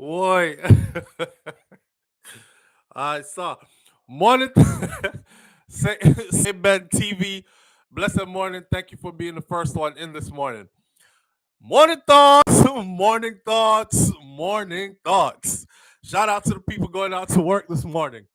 Boy. I saw. Morning. Say Ben TV. Blessed morning. Thank you for being the first one in this morning. Morning thoughts. Morning thoughts. Morning thoughts. Shout out to the people going out to work this morning.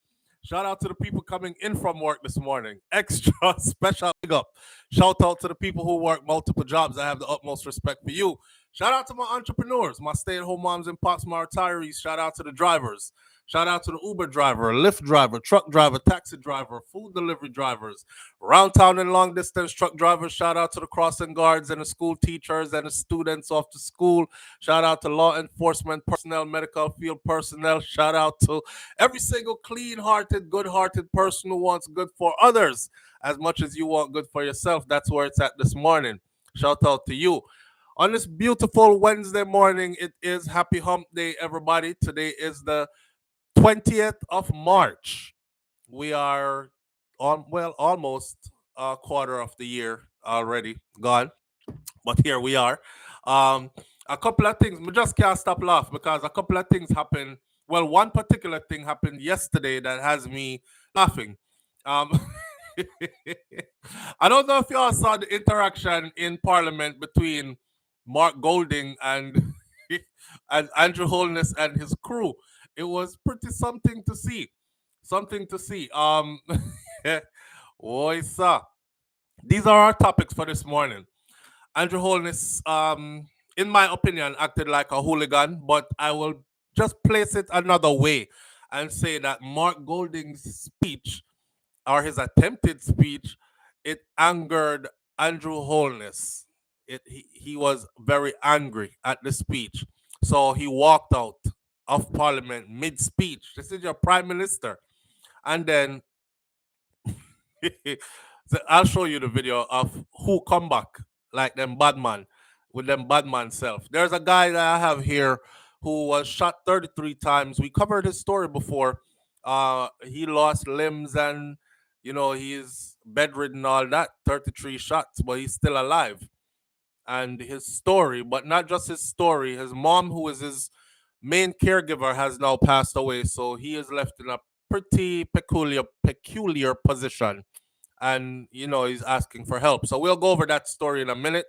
Shout out to the people coming in from work this morning. Extra special big up. Shout out to the people who work multiple jobs. I have the utmost respect for you. Shout out to my entrepreneurs, my stay-at-home moms and pops, my retirees. Shout out to the drivers. Shout out to the Uber driver, Lyft driver, truck driver, taxi driver, food delivery drivers, round town and long distance truck drivers. Shout out to the crossing guards and the school teachers and the students off to school. Shout out to law enforcement personnel, medical field personnel. Shout out to every single clean hearted, good hearted person who wants good for others as much as you want good for yourself. That's where it's at this morning. Shout out to you. On this beautiful Wednesday morning, it is Happy Hump Day, everybody. Today is the 20th of March. We are on, well, almost a quarter of the year already gone, but here we are. Um, a couple of things, we just can't stop laugh because a couple of things happened. Well, one particular thing happened yesterday that has me laughing. Um, I don't know if y'all saw the interaction in Parliament between Mark Golding and and Andrew Holness and his crew. It was pretty something to see. Something to see. Boy, sir. These are our topics for this morning. Andrew Holness, in my opinion, acted like a hooligan, but I will just place it another way and say that Mark Golding's speech or his attempted speech, it angered Andrew Holness. He was very angry at the speech. So he walked out of Parliament mid speech. This is your Prime Minister. And then so I'll show you the video of who come back like them bad man with them bad man self. There's a guy that I have here who was shot 33 times. We covered his story before. He lost limbs and he's bedridden all that 33 shots, but he's still alive. And his story, but not just his story, his mom, who is his main caregiver, has now passed away, so he is left in a pretty peculiar position, and he's asking for help. So we'll go over that story in a minute.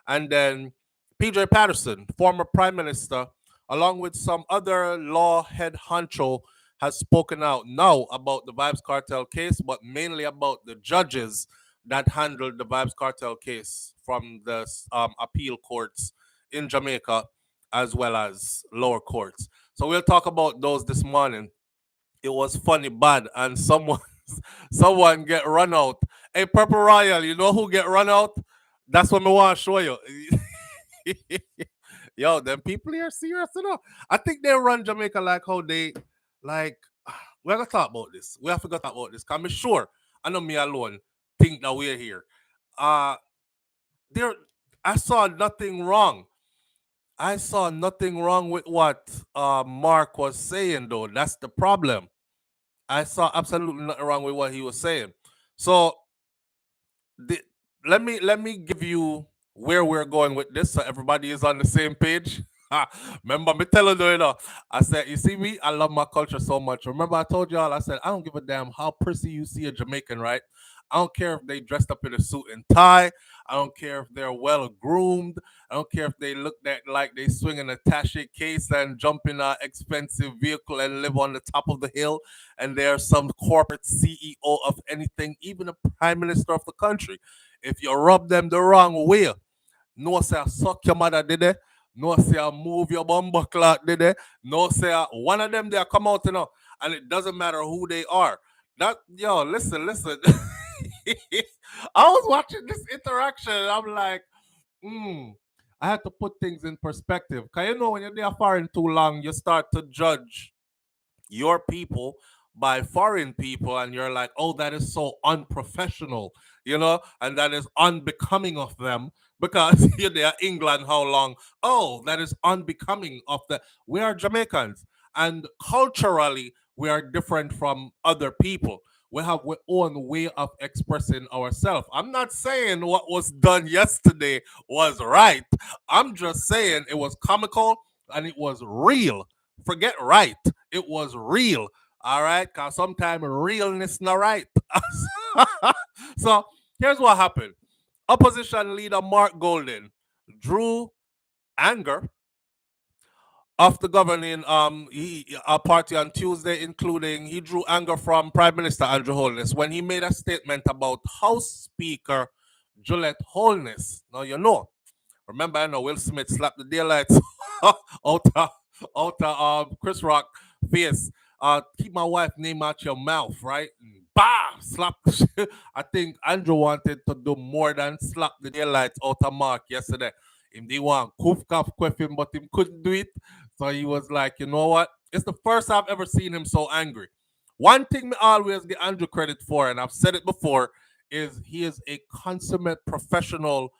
And then PJ Patterson, former prime minister, along with some other law head honcho, has spoken out now about the Vybz Kartel case, but mainly about the judges that handled the Vybz Kartel case from the appeal courts in Jamaica as well as lower courts. So we'll talk about those this morning. It was funny bad, and someone get run out. Hey, Purple Royal, you know who get run out? That's what I want to show you. Yo, them people here serious enough. I think they run Jamaica like how they like. We have to talk about this. We have to talk about this. Cause I'm sure I know me alone think that we're here. Uh there I saw nothing wrong. I saw nothing wrong with what Mark was saying though. That's the problem. I saw absolutely nothing wrong with what he was saying. So the, let me give you where we're going with this so everybody is on the same page. Remember me telling you, I said, you see me, I love my culture so much. Remember I told y'all, I said, I don't give a damn how prissy you see a Jamaican, right? I don't care if they dressed up in a suit and tie. I don't care if they're well groomed. I don't care if they look like they swing an attaché case and jump in an expensive vehicle and live on the top of the hill and they're some corporate CEO of anything, even a prime minister of the country. If you rub them the wrong way, no say I suck your mother, did they? No say I move your bumper clock, did they? No say one of them they come out, and it doesn't matter who they are. That yo, listen. I was watching this interaction and I'm like, hmm, I had to put things in perspective. Cause when you're there foreign too long, you start to judge your people by foreign people and you're like, oh, that is so unprofessional, and that is unbecoming of them because you're there England how long. Oh, that is unbecoming of the we are Jamaicans and culturally we are different from other people. We have our own way of expressing ourselves. I'm not saying what was done yesterday was right. I'm just saying it was comical and it was real Forget right. It was real. All right, cause sometimes realness not right. So here's what happened. Opposition leader Mark Golden drew anger of the governing party on Tuesday, including he drew anger from Prime Minister Andrew Holness when he made a statement about House Speaker Juliet Holness. Now you know. Remember, I know Will Smith slapped the daylights out of, Chris Rock face. Keep my wife name out your mouth, right? And bah! Slap the shit. I think Andrew wanted to do more than slap the daylights out of Mark yesterday. Him they want coof cuff quiff him, but him couldn't do it. So he was like, you know what? It's the first I've ever seen him so angry. One thing me always give Andrew credit for, and I've said it before, is he is a consummate professional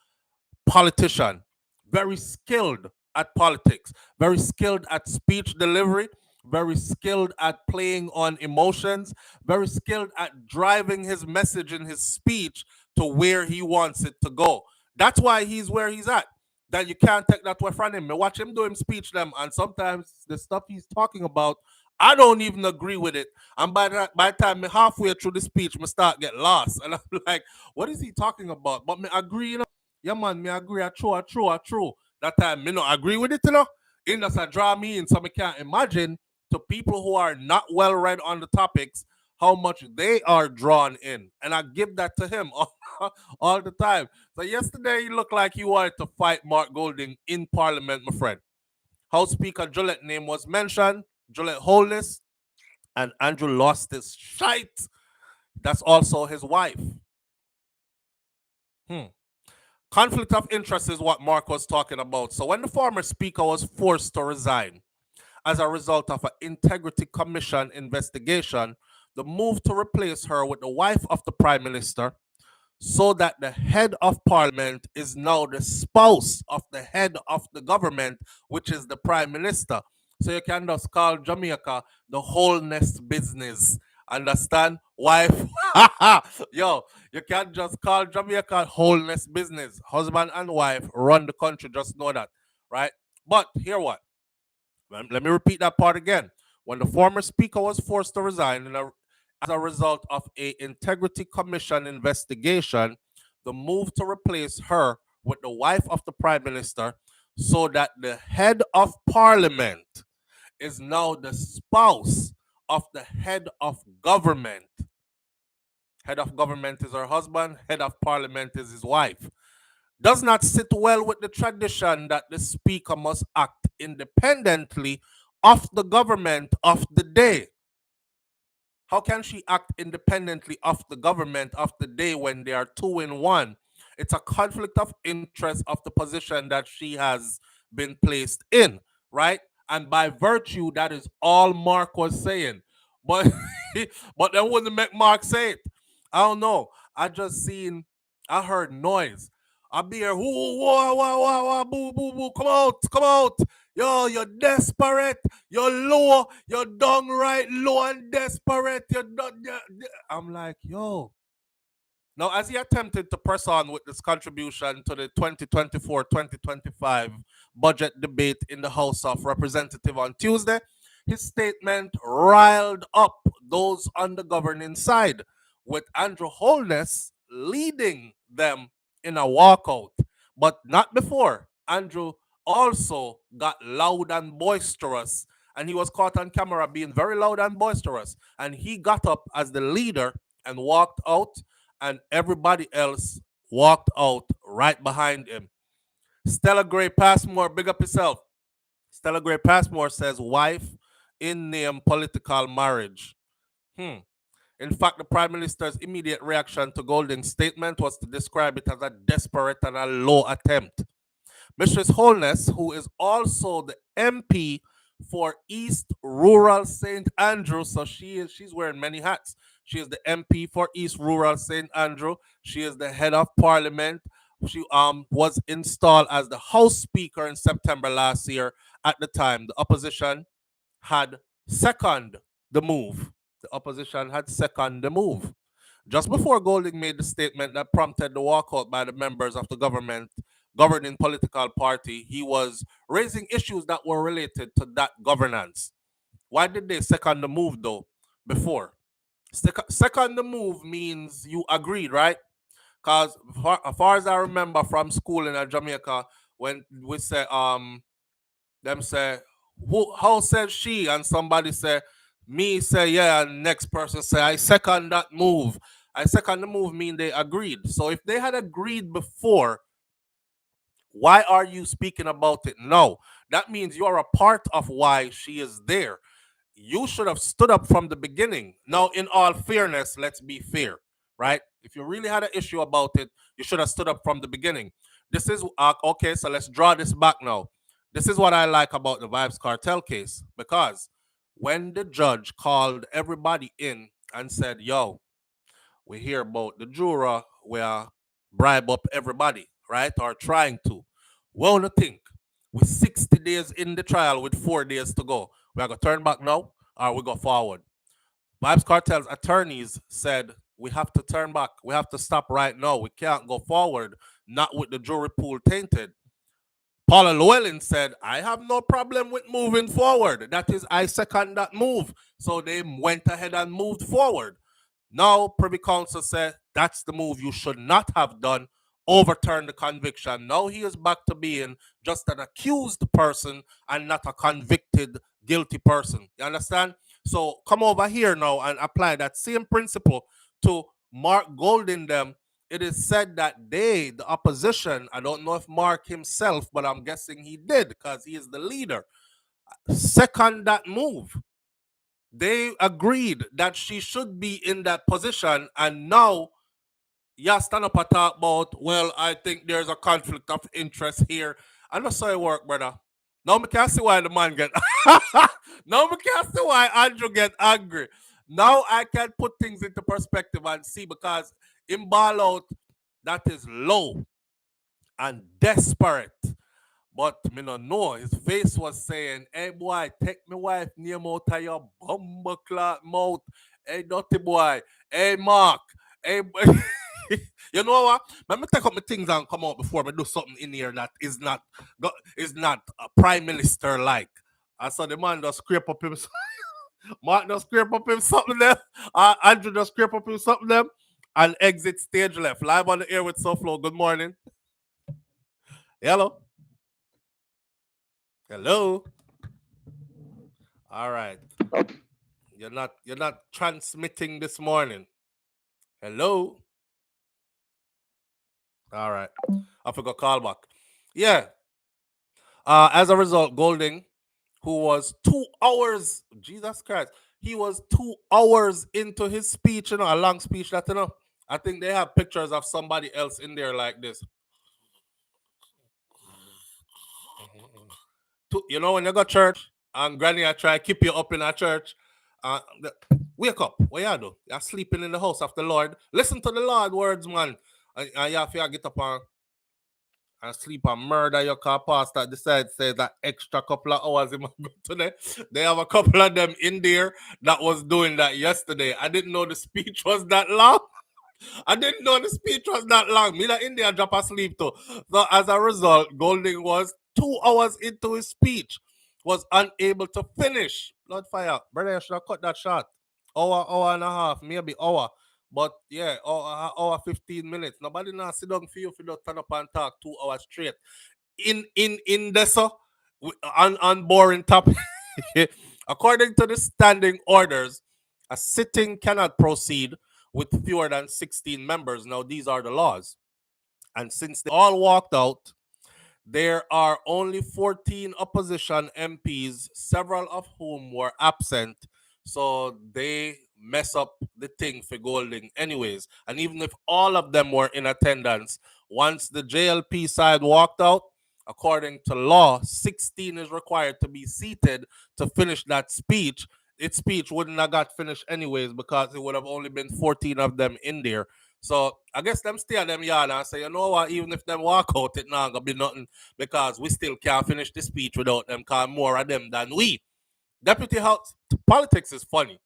politician, very skilled at politics, very skilled at speech delivery, very skilled at playing on emotions, very skilled at driving his message in his speech to where he wants it to go. That's why he's where he's at. That you can't take that away from him. I watch him do him speech them, and sometimes the stuff he's talking about, I don't even agree with it. And by the time me halfway through the speech, me start get lost, and I'm like, what is he talking about? But me agree, you know. Yeah, man, me agree. True. That time, me not agree with it, you know. It does draw me in, so me can't imagine to people who are not well read on the topics how much they are drawn in, and I give that to him all the time. So yesterday, he looked like he wanted to fight Mark Golding in Parliament, my friend. House Speaker Juliet name was mentioned, Juliet Holness, and Andrew lost his shite. That's also his wife. Conflict of interest is what Mark was talking about. So when the former speaker was forced to resign as a result of an Integrity Commission investigation, the move to replace her with the wife of the prime minister, so that the head of parliament is now the spouse of the head of the government, which is the prime minister. So you can just call Jamaica the wholeness business. Understand? Wife. Yo, you can't just call Jamaica wholeness business. Husband and wife run the country. Just know that. Right? But here what? Let me repeat that part again. When the former speaker was forced to resign as a result of a Integrity Commission investigation, the move to replace her with the wife of the prime minister, so that the head of parliament is now the spouse of the head of government. Head of government is her husband, head of parliament is his wife. Does not sit well with the tradition that the speaker must act independently of the government of the day. How can she act independently of the government of the day when they are two in one? It's a conflict of interest of the position that she has been placed in, right? And by virtue, that is all Mark was saying. But but that wouldn't make Mark say it. I don't know. I heard noise. I be here, whoa, boo, boo, boo, come out. Yo, you're desperate. You're low. You're downright low and desperate. I'm like, yo. Now, as he attempted to press on with this contribution to the 2024-2025 budget debate in the House of Representatives on Tuesday, his statement riled up those on the governing side, with Andrew Holness leading them in a walkout. But not before. Andrew also got loud and boisterous, and he was caught on camera being very loud and boisterous. And he got up as the leader and walked out, and everybody else walked out right behind him. Stella Gray Passmore, big up yourself. Stella Gray Passmore says, wife in name political marriage. In fact, the Prime Minister's immediate reaction to Golding's statement was to describe it as a desperate and a low attempt. Mistress Holness, who is also the MP for East Rural St. Andrew, so she's wearing many hats. She is the MP for East Rural St. Andrew. She is the head of parliament. She was installed as the House Speaker in September last year. At the time, the opposition had seconded the move. Just before Golding made the statement that prompted the walkout by the members of the government governing political party, he was raising issues that were related to that governance. Why did they second the move though before? Second the move means you agreed, right? Because as far as I remember from school in Jamaica, when we say them say who how said she, and somebody say me, say yeah, and next person say I second that move. I second the move mean they agreed. So if they had agreed before, why are you speaking about it now? That means you are a part of why she is there. You should have stood up from the beginning. Now, in all fairness, let's be fair, right? If you really had an issue about it, you should have stood up from the beginning. This is okay, so let's draw this back now. This is what I like about the Vybz Kartel case, because when the judge called everybody in and said, yo, we hear about the juror where bribe up everybody, right? Or trying to. Well, to think, with 60 days in the trial with 4 days to go, we are going to turn back now or we go forward. Vybz Kartel's attorneys said, we have to turn back. We have to stop right now. We can't go forward, not with the jury pool tainted. Paula Llewellyn said, I have no problem with moving forward. That is, I second that move. So they went ahead and moved forward. Now, Privy Council said that's the move you should not have done. Overturn the conviction. Now he is back to being just an accused person and not a convicted, guilty person. You understand? So come over here now and apply that same principle to Mark Golding them. It is said that they, the opposition, I don't know if Mark himself, but I'm guessing he did because he is the leader, second that move. They agreed that she should be in that position, and now you stand up and talk about, well, I think there's a conflict of interest here. I know how it work, brother. Now we can see why the man get now we can see why Andrew get angry. Now I can put things into perspective and see, because in ball out, that is low and desperate. But me no know. His face was saying, hey boy, take my wife name out of your bumbleclot mouth. Hey dirty boy. Hey Mark. Hey you know what? Let me take up my things and come out before I do something in here that is not a prime minister like. I saw the man just scrape up him. Mark just scrape up him something there. Andrew just scrape up him something there. And exit stage left. Live on the air with SouFLo. Good morning. Hello. Hello. All right. You're not transmitting this morning. Hello. All right. I forgot call back. Yeah. As a result, Golding, who was 2 hours, Jesus Christ, he was 2 hours into his speech, a long speech that, I think they have pictures of somebody else in there like this. When you go to church and granny I try to keep you up in a church, wake up. What you do? You're sleeping in the house of the Lord. Listen to the Lord words, man. And you have to get up and sleep and murder your car pastor decide say that extra couple of hours in my go today. They have a couple of them in there that was doing that yesterday. I didn't know the speech was that long. I didn't know the speech was that long. Me that India drop asleep too. So as a result, Golding was 2 hours into his speech, was unable to finish. Blood fire. Brother, you should have cut that short. Hour and a half, maybe hour. But yeah, hour 15 minutes. Nobody now sit down for you if you don't turn up and talk 2 hours straight. In this on boring topic. According to the standing orders, a sitting cannot proceed with fewer than 16 members. Now, these are the laws. And since they all walked out, there are only 14 opposition MPs, several of whom were absent. So they mess up the thing for Golding anyways. And even if all of them were in attendance, once the JLP side walked out, according to law, 16 is required to be seated to finish that speech. Its speech wouldn't have got finished anyways because it would have only been 14 of them in there. So I guess them stay at them yard and say, you know what, even if them walk out, it not gonna be nothing because we still can't finish the speech without them, because more of them than we. Deputy House politics is funny.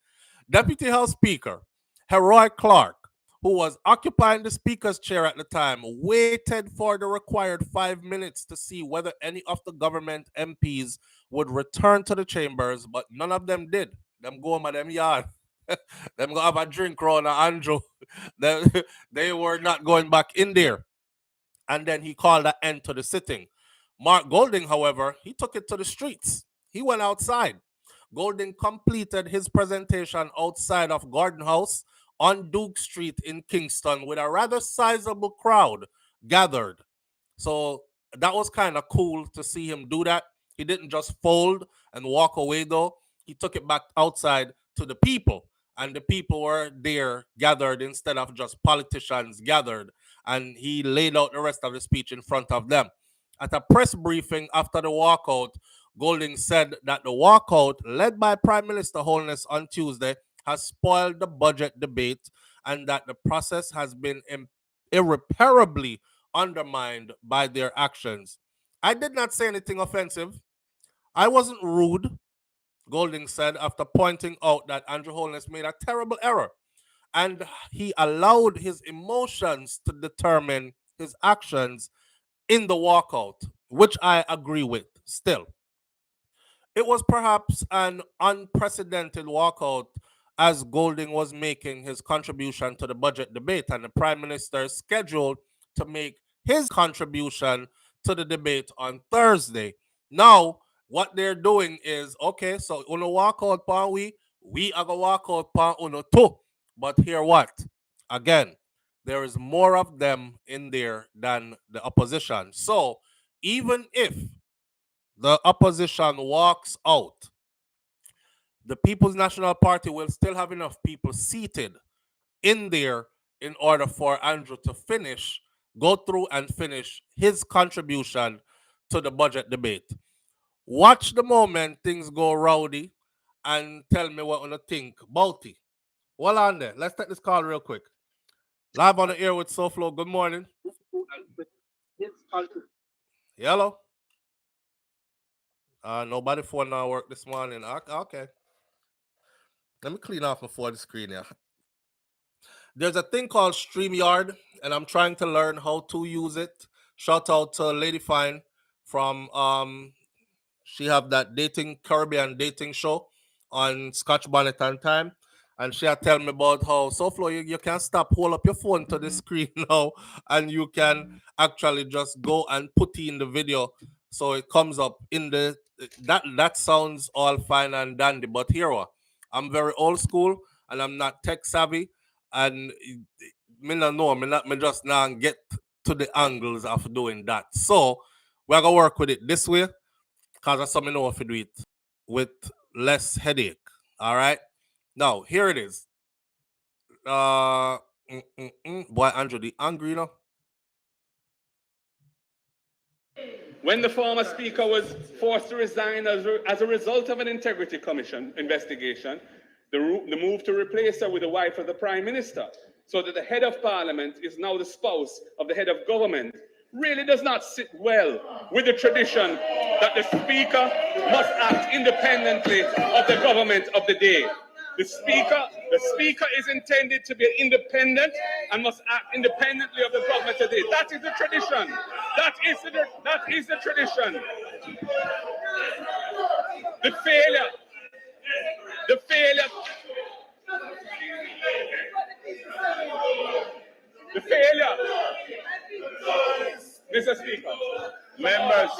Deputy House Speaker Heroic Clark who was occupying the speaker's chair at the time, waited for the required 5 minutes to see whether any of the government MPs would return to the chambers, but none of them did. Them go home at them yard. Them go have a drink round Andrew. they, they were not going back in there. And then he called an end to the sitting. Mark Golding, however, he took it to the streets. He went outside. Golding completed his presentation outside of Gordon House on Duke Street in Kingston with a rather sizable crowd gathered. So that was kind of cool to see him do that. He didn't just fold and walk away, though. He took it back outside to the people, and the people were there gathered instead of just politicians gathered. And he laid out the rest of the speech in front of them. At a press briefing after the walkout, Golding said that the walkout, led by Prime Minister Holness on Tuesday, has spoiled the budget debate and that the process has been irreparably undermined by their actions. I did not say anything offensive. I wasn't rude, Golding said after pointing out that Andrew Holness made a terrible error and he allowed his emotions to determine his actions in the walkout, which I agree with still. It was perhaps an unprecedented walkout as Golding was making his contribution to the budget debate, and the Prime Minister is scheduled to make his contribution to the debate on Thursday. Now, what they're doing is, okay, so uno walkout pan we are going to walkout pan uno too. But hear what? Again, there is more of them in there than the opposition. So even if the opposition walks out, the People's National Party will still have enough people seated in there in order for Andrew to go through and finish his contribution to the budget debate. Watch the moment things go rowdy and tell me what you think about it. Hold on there. Let's take this call real quick. Live on the air with SouFLo. Good morning. Hello. Nobody phone now work this morning. Okay. Let me clean off my phone screen here. There's a thing called StreamYard, and I'm trying to learn how to use it. Shout out to Lady Fine from she have that Caribbean dating show on Scotch Bonnet and Time. And she had tell me about how SouFLo, you can stop, hold up your phone to the screen now, and you can actually just go and put in the video so it comes up in the that sounds all fine and dandy. But here I'm very old school and I'm not tech savvy, and me not know, me just now get to the angles of doing that. So we're gonna work with it this way because that's something I know if you do it with less headache. All right. Now here it is. Boy, Andrew, the angry, you know. When the former speaker was forced to resign as a result of an integrity commission investigation, the move to replace her with the wife of the prime minister, so that the head of parliament is now the spouse of the head of government, really does not sit well with the tradition that the speaker must act independently of the government of the day. The speaker is intended to be independent and must act independently of the government of the day. That is the tradition. That is the tradition. The failure. Mr. Speaker. Members.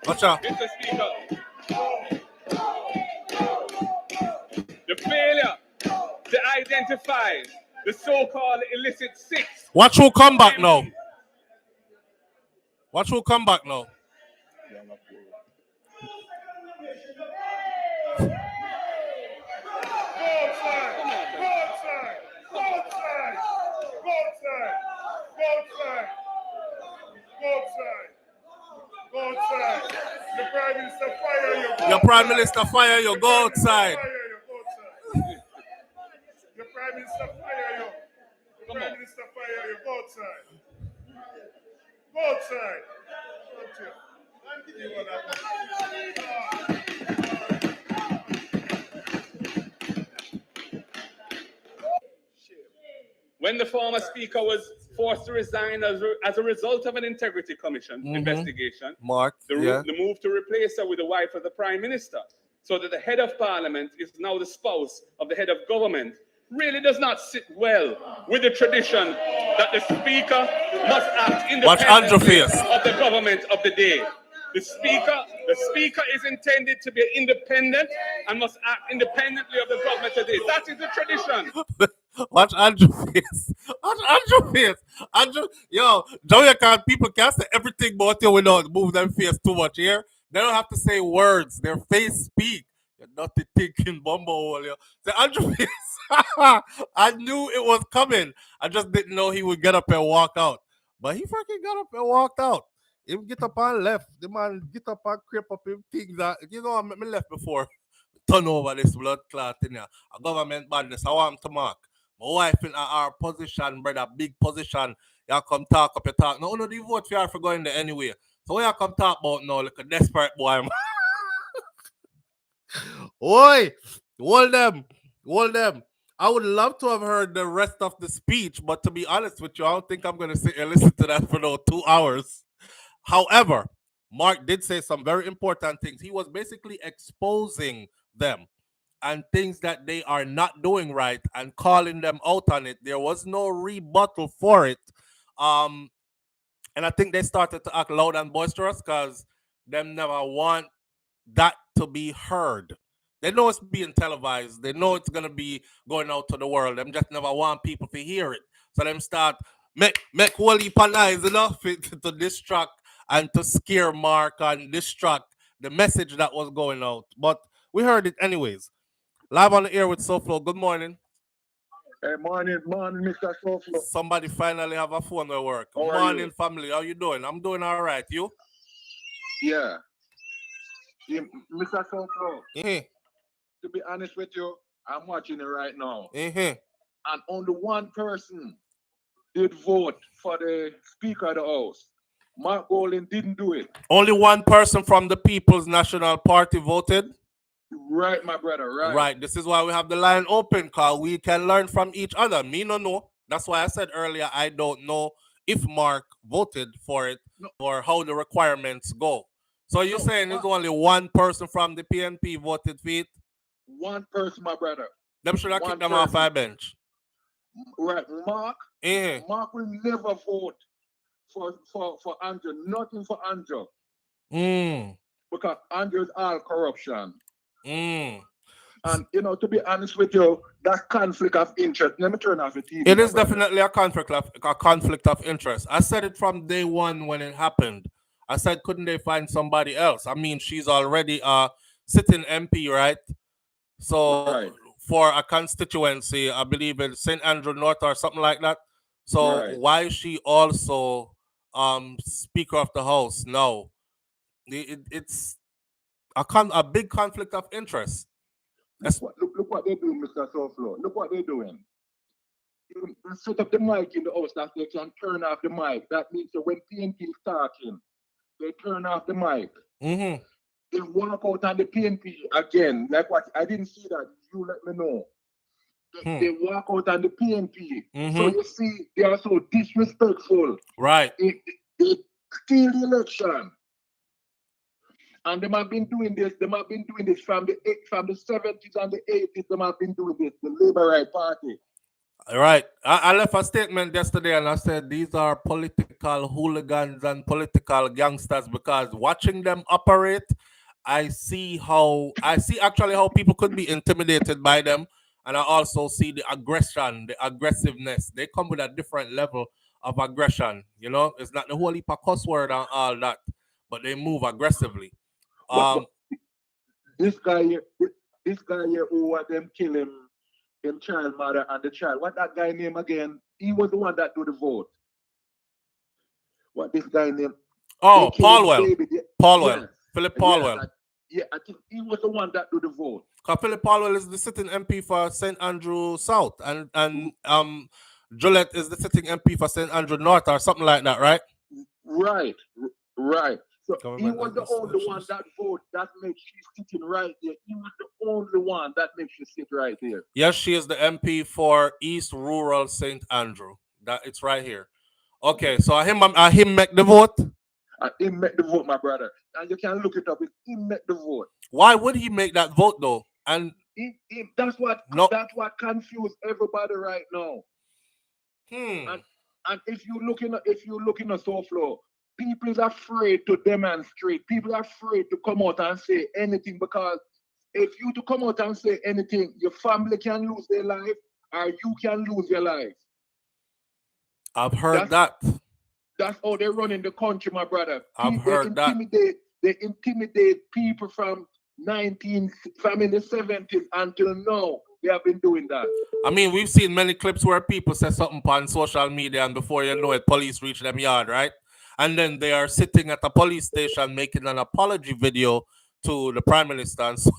Watch out. Mr. Speaker, the failure to identify the so-called illicit six. Watch who come back now. Your Prime Minister fire you, go outside. Your Prime Minister fire you. The Prime Minister fire you, go outside. Go outside. When the former speaker was forced to resign as a result of an integrity commission investigation, the move to replace her with the wife of the prime minister, so that the head of parliament is now the spouse of the head of government, really does not sit well with the tradition that the speaker must act independently of the government of the day. The speaker is intended to be independent and must act independently of the government of the day. That is the tradition. Watch Andrew face. Watch Andrew face. Andrew, yo, Jamaican people can't say everything about you without move them face too much here. They don't have to say words. Their face speak. You're not the thinking bumble. Say Andrew face. I knew it was coming. I just didn't know he would get up and walk out. But he freaking got up and walked out. Him get up and left. The man get up and creep up him things that, you know, I left before. Turn over this blood clot in here. A government badness. I want him to mark. My wife in our position, brother, big position. You come talk up your talk. No, the vote for her for going there anyway. So what you come talk about now, like a desperate boy. Oi, hold them. I would love to have heard the rest of the speech, but to be honest with you, I don't think I'm going to sit and listen to that for no 2 hours. However, Mark did say some very important things. He was basically exposing them and things that they are not doing right and calling them out on it. There was no rebuttal for it. And I think they started to act loud and boisterous because them never want that to be heard. They know it's being televised. They know it's going to be going out to the world. Them just never want people to hear it. So them start make whole heap of noise enough to distract and to scare Mark and distract the message that was going out. But we heard it anyways. Live on the air with SouFLo. Good morning. Hey, morning, Mr. SouFLo. Somebody finally have a phone at work. Good morning, family. How you doing? I'm doing all right. You? Yeah. Mr. SouFLo. To be honest with you, I'm watching it right now. And only one person did vote for the Speaker of the House. Mark Golding didn't do it. Only one person from the People's National Party voted? Right, my brother, right. Right. This is why we have the line open, because we can learn from each other. Me no know. That's why I said earlier I don't know if Mark voted for it or how the requirements go. So you're saying there's only one person from the PNP voted for it? One person, my brother. Them should have kicked them off our bench. Right, Mark. Mark will never vote for Andrew. Nothing for Andrew. Because Andrew is all corruption. And to be honest with you, that conflict of interest. Let me turn off the TV. It is definitely a conflict of interest. I said it from day one when it happened. I said, couldn't they find somebody else? I mean, she's already a sitting MP, right? So for a constituency, I believe in St. Andrew North or something like that. So why is she also Speaker of the House? No, it's a big conflict of interest. Look what they're doing, Mr. SouFLo. Look what they're doing. They set up the mic in the house that they can turn off the mic. That means that when PNP is talking, they turn off the mic. They walk out on the PNP again. Like what? I didn't see that. You let me know. They walk out on the PNP. So you see, they are so disrespectful. Right. They steal the election. And they have been doing this. They have been doing this from the 70s and the 80s. They have been doing this. The Labour Right Party. All right. I left a statement yesterday and I said these are political hooligans and political gangsters, because watching them operate, I see actually how people could be intimidated by them, and I also see the aggression, the aggressiveness. They come with a different level of aggression. You know, it's not the whole heap of cuss word and all that, but they move aggressively. But this guy here, who had them kill him child mother and the child. What that guy name again? He was the one that do the vote. What this guy name? Oh, Paulwell. Yes. Philip Paulwell. I think he was the one that do the vote. Because Philip Paulwell is the sitting MP for St. Andrew South, and Gillette is the sitting MP for St. Andrew North, or something like that, right? Right. So he Government was the only one that vote that makes you sitting right there. He was the only one that makes you sit right there. Yes, she is the MP for East Rural St. Andrew. That it's right here. Okay, so him make the vote. He make the vote, my brother, and you can look it up. He make the vote. Why would he make that vote though? And that's what confused everybody right now. And if you look in a SouFlo, people is afraid to demonstrate. People are afraid to come out and say anything, because if you to come out and say anything, your family can lose their life or you can lose your life. I've heard that. That's how they run in the country, my brother. I've heard that. They intimidate people from the 70s until now. They have been doing that. I mean, we've seen many clips where people say something on social media, and before you know it, police reach them yard, right? And then they are sitting at a police station making an apology video to the Prime Minister and so,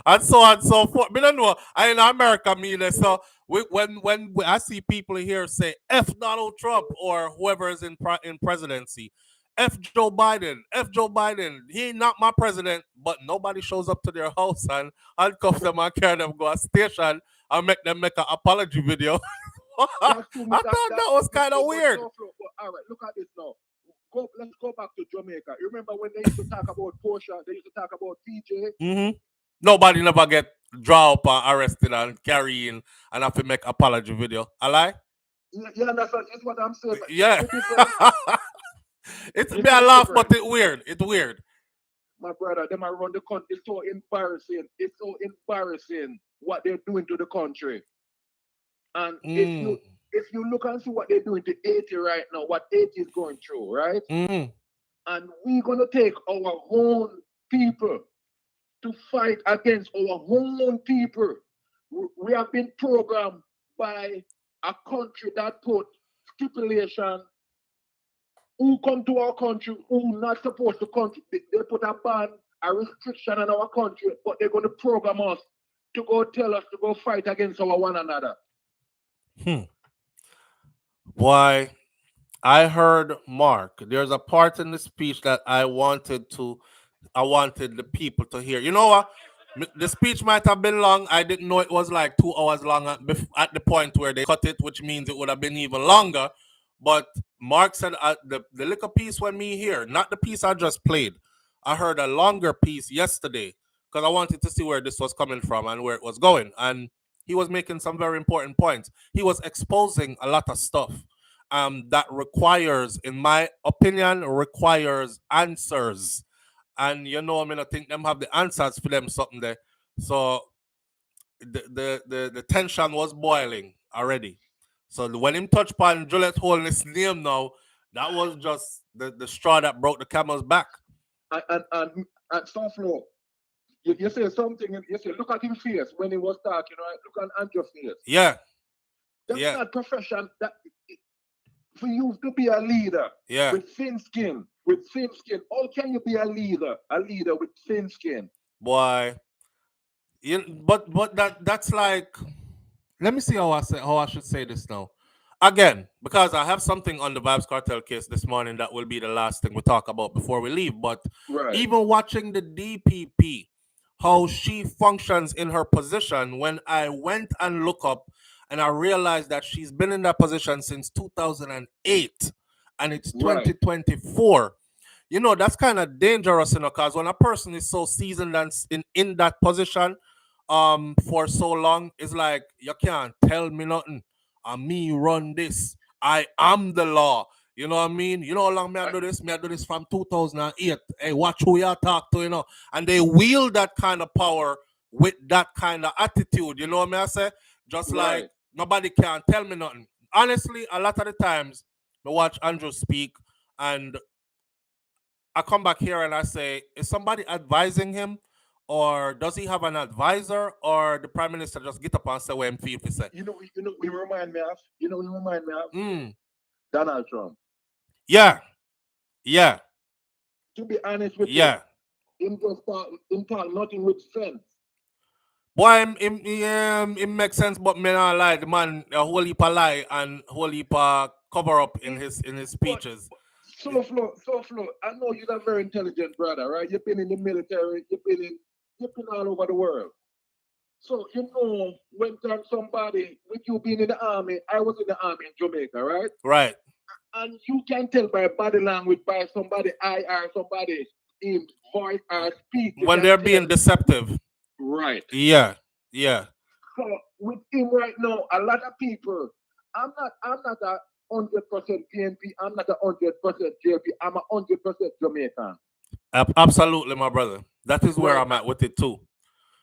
and so on and so forth. I don't know. I in America, so when I see people here say F Donald Trump or whoever is in presidency, F Joe Biden, he ain't not my president, but nobody shows up to their house and handcuff them and carry them go to station and make them make an apology video. I thought that was kind of weird. All right, look at this now. Let's go back to Jamaica. You remember when they used to talk about Portia, they used to talk about PJ? Mm-hmm. Nobody never get draw up and arrested and carry in and have to make apology video. I lie? Yeah, that's what I'm saying. Yeah. It's me a laugh, but it's weird. It's weird. My brother, them around the country. It's so embarrassing. It's so embarrassing what they're doing to the country. And if you look and see what they're doing to Haiti right now, what Haiti is going through, right? Mm-hmm. And we're gonna take our own people to fight against our own people. We have been programmed by a country that put stipulation. Who come to our country, who not supposed to come. They put a ban, a restriction on our country, but they're going to program us to go tell us to go fight against our one another. Why? I heard Mark. There's a part in the speech that I wanted the people to hear. You know what? The speech might have been long. I didn't know it was like 2 hours long at the point where they cut it, which means it would have been even longer. But Mark said the little piece when me here, not the piece I just played. I heard a longer piece yesterday because I wanted to see where this was coming from and where it was going. And he was making some very important points. He was exposing a lot of stuff that requires, in my opinion, requires answers. And you know, I mean, I think them have the answers for them something there. So the tension was boiling already. So when him touched upon Gillette Holness' name now, that was just the straw that broke the camel's back. And SouFlo, you say something, you say, look at his face when he was talking, right? Look at Andrew's face. Yeah. That's not profession. For you to be a leader with thin skin, how can you be a leader with thin skin? Boy. But that's like, let me see how I should say this now. Again, because I have something on the Vybz Kartel case this morning that will be the last thing we talk about before we leave. But even watching the DPP, how she functions in her position, when I went and look up and I realized that she's been in that position since 2008 and it's 2024. You know, that's kind of dangerous, you know, because when a person is so seasoned and in that position for so long, it's like, you can't tell me nothing. Me run this. I am the law. You know what I mean? You know how long I do this? I do this from 2008. Hey, watch who you talk to, you know. And they wield that kind of power with that kind of attitude. You know what I say? Just like nobody can tell me nothing. Honestly, a lot of the times I watch Andrew speak and I come back here and I say, is somebody advising him, or does he have an advisor, or the prime minister just get up and say what him feel to say? We remind me of. We remind me of Mm. Donald Trump. Yeah, yeah, To be honest with yeah. you, him talk nothing with sense. Boy, him make sense, but me not lie. The man a whole heap of lie and whole heap of cover up in his But speeches. SouFLo, I know you're a very intelligent brother, right? You've been in the military, you've been all over the world. So when time somebody with you being in the army, I was in the army in Jamaica, right? Right. And you can tell by body language, by somebody eye or somebody in voice or speak, you When can they're tell. being deceptive. Right. Yeah, yeah. So with him right now, a lot of people, I'm not a 100% PNP, I'm not a 100% JP, I'm a 100% Jamaican. Absolutely, my brother. That is where Right. I'm at with it too.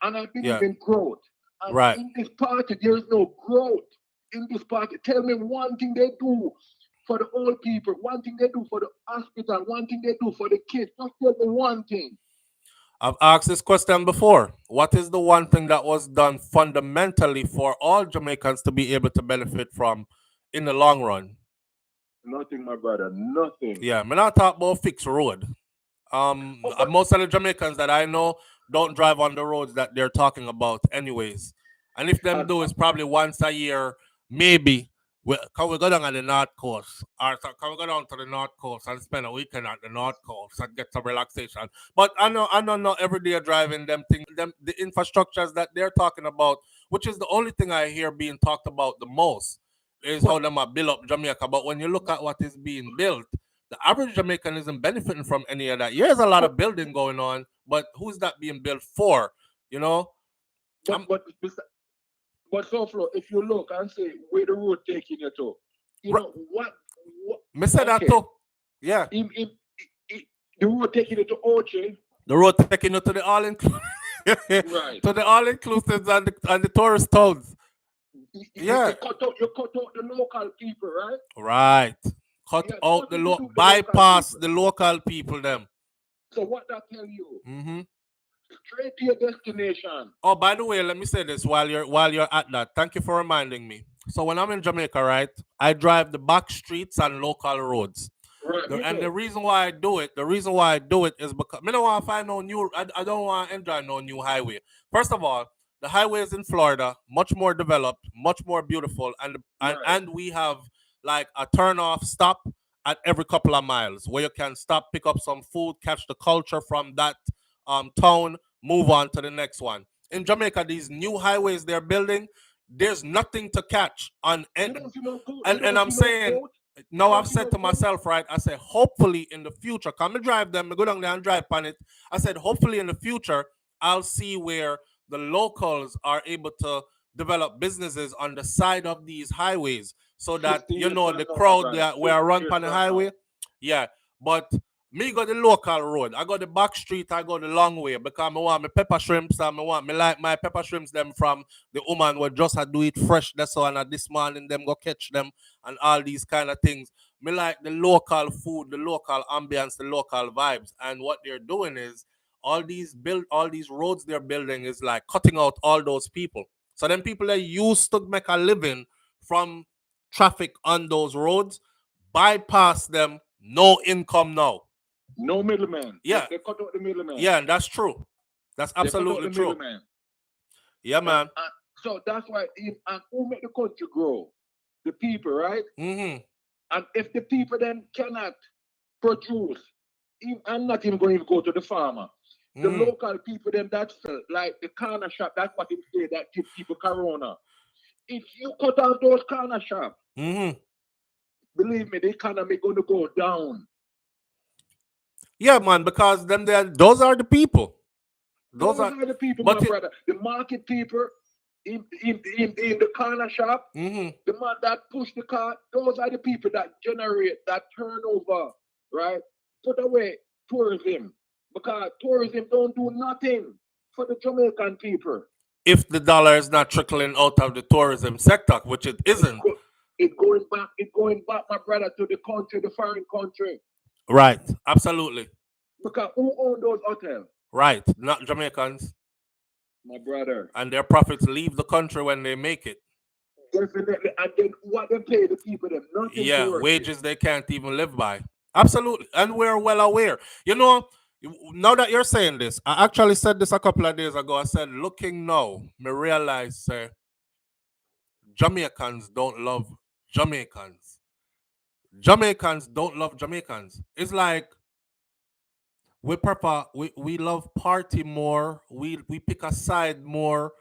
And I believe Yeah. in growth. And Right. in this party, there is no growth in this party. Tell me one thing they do for the old people, one thing they do for the hospital, one thing they do for the kids. Just tell me one thing. I've asked this question before. What is the one thing that was done fundamentally for all Jamaicans to be able to benefit from in the long run? Nothing, my brother, nothing. Yeah, I'm not talk about fixed road. But Most of the Jamaicans that I know don't drive on the roads that they're talking about, anyways. And if them and, do, it's probably once a year, maybe. Can we go down on the North Coast, or can we go down to the North Coast and spend a weekend at the North Coast and get some relaxation? But I know, not every day driving them things, the infrastructures that they're talking about, which is the only thing I hear being talked about the most, is how them build up Jamaica. But when you look at what is being built, the average Jamaican isn't benefiting from any of that. Yeah, there's a lot of building going on, but who's that being built for? You know? But SouFLo, if you look and say where the road taking you to, what Me said that too. Yeah. The road taking you to Oche. The road taking you to the all inclusive Right. to the all inclusives and the tourist towns. Yeah. You cut out the local people, right? Right. Cut Yeah, out the nothing to do with the bypass local the local people them. So what that tell you? Mm-hmm. Straight to your destination. Oh, by the way, let me say this while you're at that. Thank you for reminding me. So when I'm in Jamaica, right, I drive the back streets and local roads. Right. And the reason why I do it is because I don't want to find no new. I don't want to enjoy no new highway. First of all, the highways in Florida much more developed, much more beautiful, and we have like a turn off stop at every couple of miles where you can stop, pick up some food, catch the culture from that town, move on to the next one. In Jamaica, these new highways they're building, there's nothing to catch on and I'm saying. No, I've said to myself, right? I said, hopefully in the future, come and drive them, I go down there and drive on it. I said, hopefully in the future, I'll see where the locals are able to develop businesses on the side of these highways so that, the crowd that where run on the highway. Yeah, but me go the local road. I go the back street, I go the long way because I want my pepper shrimps and me like my pepper shrimps them from the woman who just had do it fresh. That's all, and this morning them go catch them and all these kind of things. Me like the local food, the local ambience, the local vibes. And what they're doing is all these roads they're building is like cutting out all those people. So then people that used to make a living from traffic on those roads bypass them, no income now. No middleman. Yeah. They cut out the middleman. Yeah, and that's true. That's absolutely true. Middleman. Yeah, man. So that's why who make the country grow? The people, right? Mm-hmm. And if the people then cannot produce, I'm not even going to go to the farmer. The local people then that's like the corner shop, that's what it say that give people corona. If you cut off those corner shops, believe me, the economy going to go down. Yeah, man, because those are the people. Those are the people, my brother. The market people in the corner shop, the man that push the car, those are the people that generate that turnover, right? Put away tourism, because tourism don't do nothing for the Jamaican people. If the dollar is not trickling out of the tourism sector, which it isn't. It's going back, my brother, to the country, the foreign country. Right, absolutely. Because who own those hotels? Right, not Jamaicans. My brother. And their profits leave the country when they make it. Definitely. And then what they pay the people, them nothing Yeah, towards it. wages they can't even live by. Absolutely. And we're well aware. You know, now that you're saying this, I actually said this a couple of days ago. I said, looking now, me realize Jamaicans don't love Jamaicans. Jamaicans don't love Jamaicans. It's like we love party more. We pick a side more.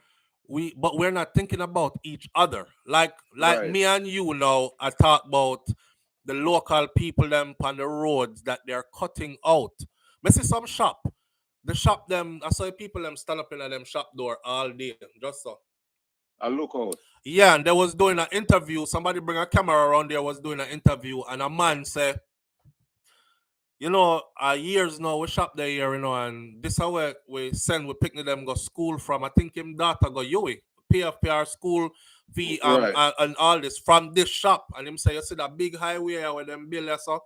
But we're not thinking about each other. Like Right. me and you now, I talk about the local people them on the roads that they're cutting out. I see some shop. The shop them, I saw people them stand up in them shop door all day. Just so. I look out. Yeah, and they was doing an interview. Somebody bring a camera around there, was doing an interview, and a man say, you know, years now we shop there here, you know, and this how we send we picnic them go school from. I think him daughter go Yui, PFPR school fee Right. and all this from this shop. And him say, you see that big highway here where them build so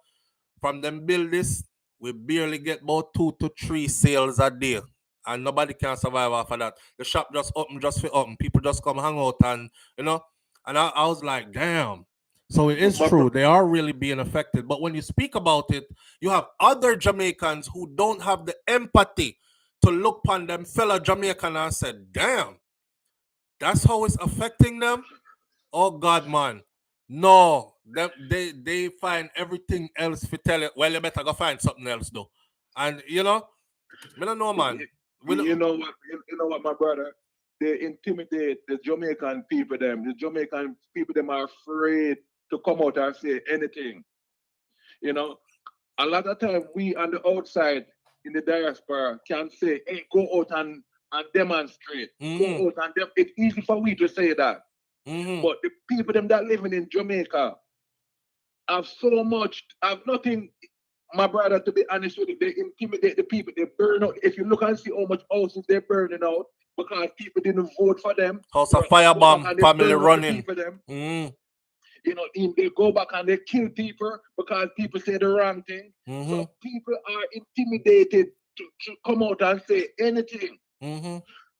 from them build this, we barely get about 2 to 3 sales a day. And nobody can survive after that. The shop just open just for open. People just come hang out and you know. And I was like, damn. So it is true. They are really being affected. But when you speak about it, you have other Jamaicans who don't have the empathy to look upon them fellow Jamaican and say, damn, that's how it's affecting them? Oh God, man. No. They find everything else to tell it. Well, you better go find something else though. And you know, I don't know, man. You know what, my brother? They intimidate the Jamaican people. Them the Jamaican people. Them are afraid to come out and say anything. You know, a lot of time we on the outside in the diaspora can say, "Hey, go out and demonstrate. Go out and it's easy for we to say that." But the people them that living in Jamaica have so much, have nothing. My brother, to be honest with you, they intimidate the people. They burn out. If you look and see how much houses they're burning out because people didn't vote for them. House of firebomb, family running. You know, they go back and they kill people because people say the wrong thing. So people are intimidated to come out and say anything.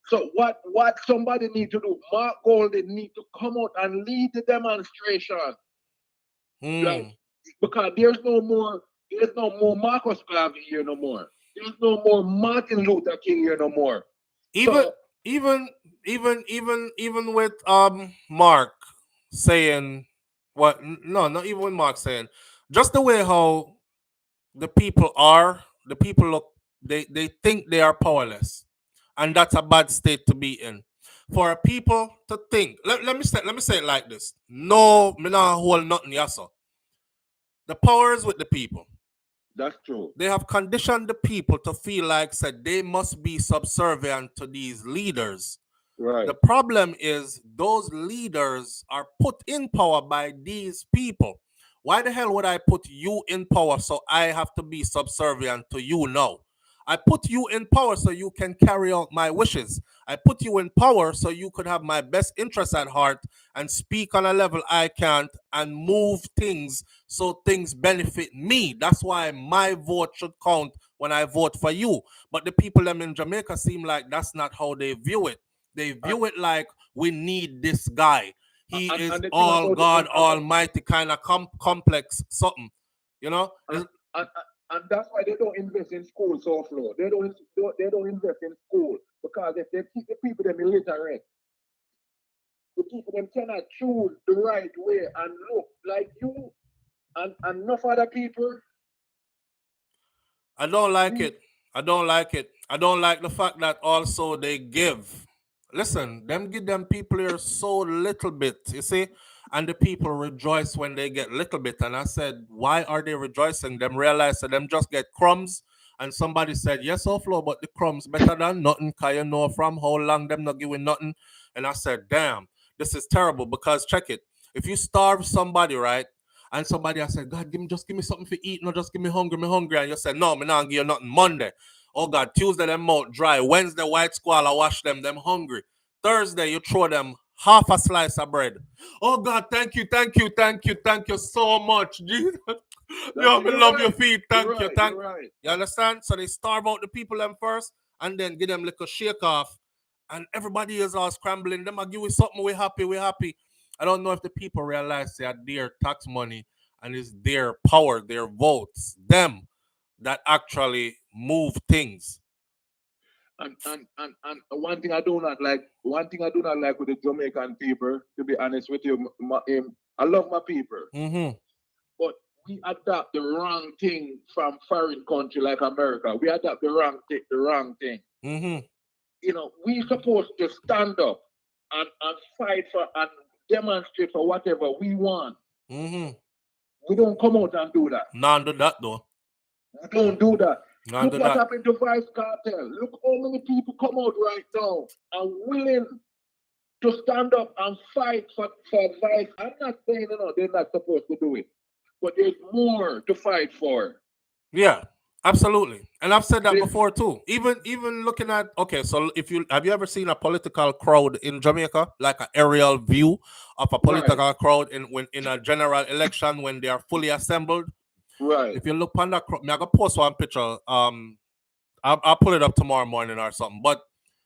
So what somebody need to do, Mark Golden need to come out and lead the demonstration. Like, because there's no more Marcus Garvey here no more. There's no more Martin Luther King here no more. Even with Mark saying what? No, not even with Mark saying. Just the way how the people look. They think they are powerless, and that's a bad state to be in. For people to think, let me say it like this. No, me not hold nothing yaso. The power is with the people. That's true. They have conditioned the people to feel like said they must be subservient to these leaders. Right. The problem is those leaders are put in power by these people. Why the hell would I put you in power so I have to be subservient to you now? I put you in power so you can carry out my wishes. I put you in power so you could have my best interests at heart and speak on a level I can't and move things so things benefit me. That's why my vote should count when I vote for you. But the people them in Jamaica seem like that's not how they view it. They view it like we need this guy. He is all God Almighty kind of complex something, you know. And that's why they don't invest in school, SouFLo. They don't invest in school because if they keep the people them illiterate, the people them cannot choose the right way and look like you and enough other people. I don't like it. I don't like it. I don't like the fact that also they give. Listen, them give them people here so little bit, you see, and the people rejoice when they get little bit. And I said, why are they rejoicing? Them realize that them just get crumbs. And somebody said, yes, SouFLo, but the crumbs better than nothing. Can you know from how long them not giving nothing? And I said, damn, this is terrible because check it. If you starve somebody, right? And somebody I said, God, just give me something to eat, no, just give me hungry. And you said, no, me not give you nothing. Monday. Oh God, Tuesday them mouth dry. Wednesday white squall, I wash them hungry. Thursday you throw them half a slice of bread. Oh God, thank you so much. Jesus. Yo, me You're love your right. feet. You're Thank you, right. thank You're right. you. Understand? So they starve out the people them first and then give them little shake off. And everybody is all scrambling. Them I give you something, we happy, we happy. I don't know if the people realize that their tax money and it's their power, their votes, them that actually move things. And one thing I do not like with the Jamaican people, to be honest with you, I love my people, Mm-hmm. but we adapt the wrong thing from foreign country like America. We adapt the wrong thing. Mm-hmm. You know, we supposed to stand up and fight for and demonstrate for whatever we want. Mm-hmm. We don't come out and do that. None do that though. We don't do that. None Look do what that. happened to Vybz Kartel. Look how many people come out right now and willing to stand up and fight for Vybz. I'm not saying they're not supposed to do it, but there's more to fight for. Yeah, absolutely. And I've said that They- before too. Even looking at okay, so if you have you ever seen a political crowd in Jamaica, like an aerial view of a Right, political crowd in a general election when they are fully assembled? right. If you look on that crowd, I'm gonna post one picture. I'll pull it up tomorrow morning or something. But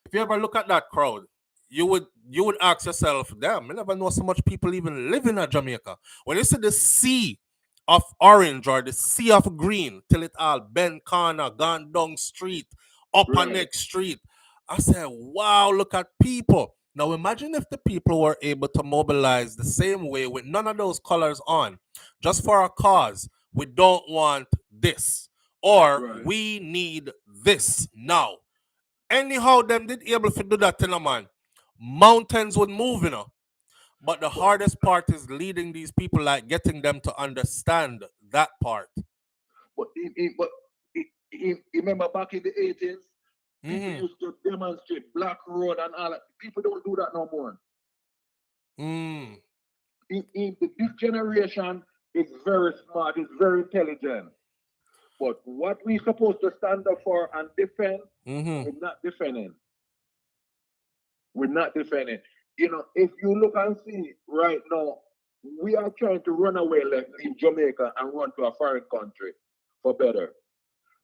if you ever look at that crowd, you would ask yourself, damn, I never know so much people even live in Jamaica. When you see the sea of orange or the sea of green till it all bend corner, gone down street, upper Right. next street, I said, wow, look at people. Now imagine if the people were able to mobilize the same way with none of those colors on, just for a cause. We don't want this, or Right. we need this now. Anyhow, them did able to do that, man. Mountains would move, But the hardest part is leading these people, like getting them to understand that part. But remember back in the 80s, people Mm-hmm. used to demonstrate Black Road and all that. People don't do that no more. Mm. This generation is very smart, is very intelligent. But what we supposed to stand up for and defend, Mm-hmm. we're not defending. We're not defending. You know, if you look and see right now, we are trying to run away, leave Jamaica and run to a foreign country for better,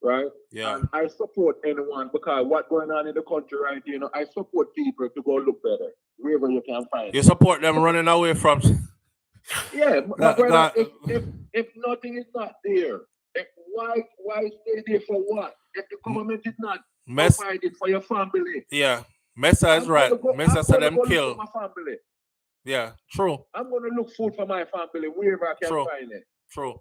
right? Yeah. And I support anyone because what's going on in the country right here, I support people to go look better wherever you can find You it. support them running away from Yeah, my that, brother, that, if nothing is not there, why stay there for what? If the government is not mess. providing for your family, Yeah. Mesa is right. Mesa said them go look kill. for my family. Yeah. True. I'm gonna look food for my family wherever I can True. find it. True.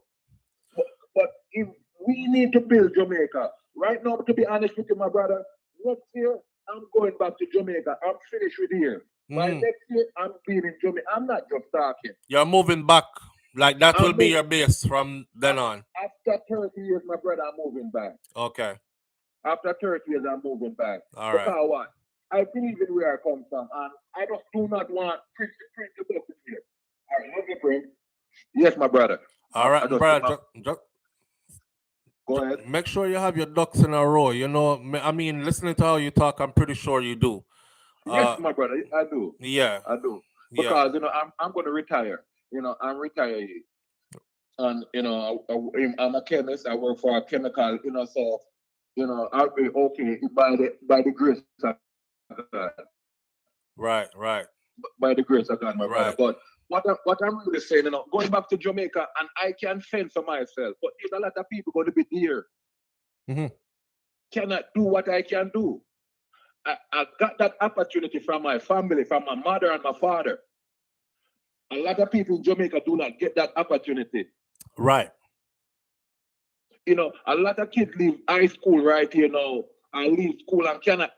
But if we need to build Jamaica right now, to be honest with you, my brother, next year I'm going back to Jamaica. I'm finished with here. By Mm. next year, I'm being in Jamaica. I'm not just talking. You're moving back. Like that will I'm be moving your base from then on. after 30 years, my brother. I'm moving back. Okay. After 30 years, I'm moving back. All right. Because what? I believe in where I come from, and I just do not want print to go to here. All right, let me bring. Yes, my brother. All right, brother. Go ahead. Make sure you have your ducks in a row. I mean, listening to how you talk, I'm pretty sure you do. Yes, my brother, I do. Yeah. I do. Yeah. Because I'm going to retire. I'm retired, and I'm a chemist. I work for a chemical. So I'll be okay by the grace of God. Right. By the grace of God, my brother. Right. But what I'm really saying, going back to Jamaica, and I can fend for myself, but there's a lot of people going to be here. Mm-hmm. Cannot do what I can do. I got that opportunity from my family, from my mother and my father. A lot of people in Jamaica do not get that opportunity. Right. A lot of kids leave high school right here now and leave school and cannot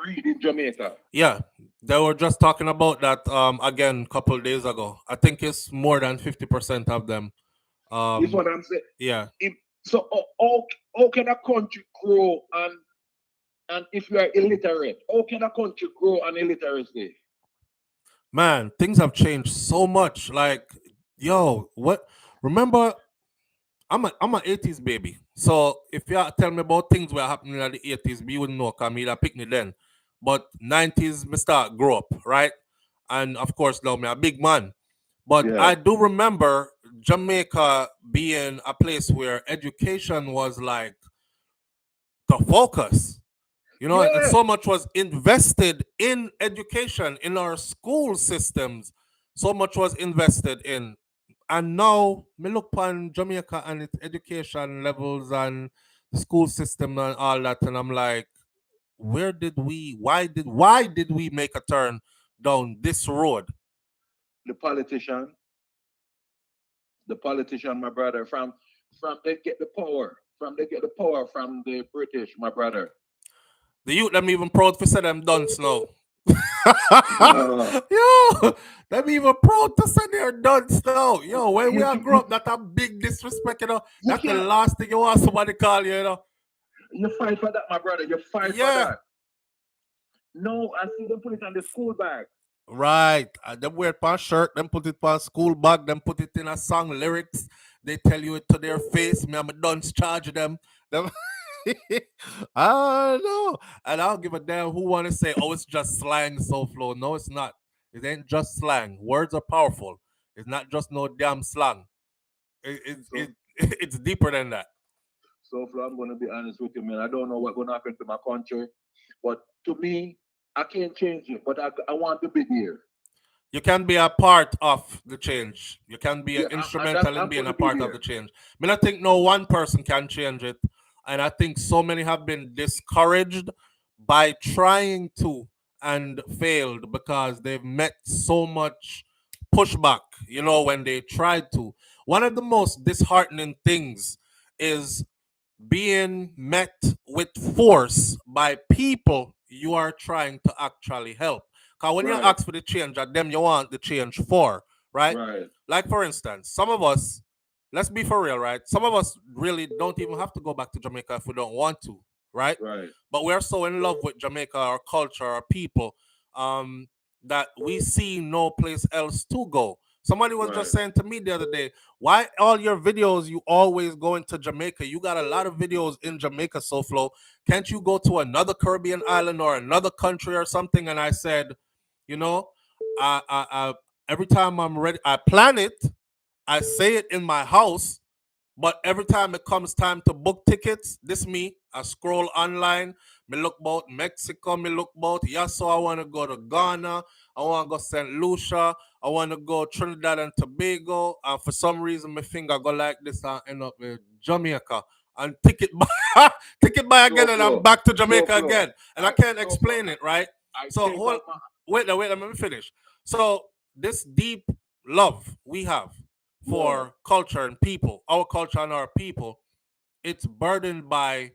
read in Jamaica. Yeah. They were just talking about that again a couple of days ago. I think it's more than 50% of them. That's what I'm saying. Yeah. So how can a country grow and if you are illiterate, how can a country grow on illiteracy? Man, things have changed so much. Like, yo, what? Remember, I'm a 80s baby. So if you tell me about things were happening in the 80s, we wouldn't know because me that pick me then. But 90s, me start grow up, right? and of course, now me a big man. But Yeah. I do remember Jamaica being a place where education was like the focus, you know, and Yeah. so much was invested in education in our school systems. So much was invested in, and now me look upon Jamaica and its education levels and the school system and all that, and I'm like, where did we? Why did we make a turn down this road? The politician, my brother, from they get the power, from the British, my brother. The youth them even proud for say them dunce now. Uh, Yo, them even proud to say they're dunce now. Yo, when we you, are you, grow you, up, that a big disrespect, you know. you That's the can't, last thing you want somebody call you, you know. you fight for that, my brother. You fight for Yeah, that. No, I see them put it on the school bag. right. Them wear it on shirt, them put it on school bag, them put it in a song lyrics. They tell you it to their face. Me, I'm a dunce charge them. I don't know. And I don't give a damn who want to say, oh, it's just slang, so flow. No, it's not. It ain't just slang. Words are powerful. It's not just no damn slang. So, It's deeper than that. so Flo, I'm gonna be honest with you, man. I don't know what's gonna happen to my country, but to me, I can't change it. But I want to be there. You can be a part of the change. You can be Yeah, instrumental in I'm being gonna a be part of the there. change. I mean, I think no one person can change it. And I think so many have been discouraged by trying to and failed because they've met so much pushback, you know, when they tried to. One of the most disheartening things is being met with force by people you are trying to actually help. Because when you Right, ask for the change, at them you want the change for, right? right, Like for instance, some of us, let's be for real, right? Some of us really don't even have to go back to Jamaica if we don't want to, right? right. But we're so in love with Jamaica, our culture, our people, um, that we see no place else to go. Somebody was just Right. saying to me the other day, why all your videos you always going to Jamaica? You got a lot of videos in Jamaica, SouFlo. Can't you go to another Caribbean island or another country or something? And I said, you know, every time I'm ready, I plan it, I say it in my house, but every time it comes time to book tickets, this me, I scroll online, me look about Mexico, me look about, yeah, so I want to go to Ghana, I want to go St. Lucia, I want to go Trinidad and Tobago, and for some reason my finger go like this and end up with Jamaica. And ticket buy, ticket buy So again, and I'm Flo, back to so Jamaica Flo, again. And I can't so Flo, explain it, right? I So take hold, off my wait, let me finish. So this deep love we have yeah. for culture and people, our culture and our people, it's burdened by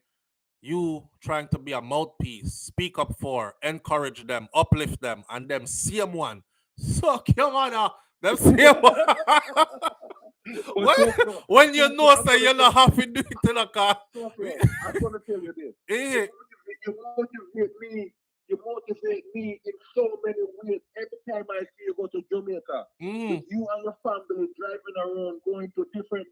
you trying to be a mouthpiece, speak up for, encourage them, uplift them, and them same one. Suck your mother. Them same one. But when, when you know, I'm say gonna you're tell not happy to do it in a car. so Flo, I'm gonna tell you this. Eh, You motivate me. You motivate me in so many ways. Every time I see you go to Jamaica, with mm, you and your family driving around, going to different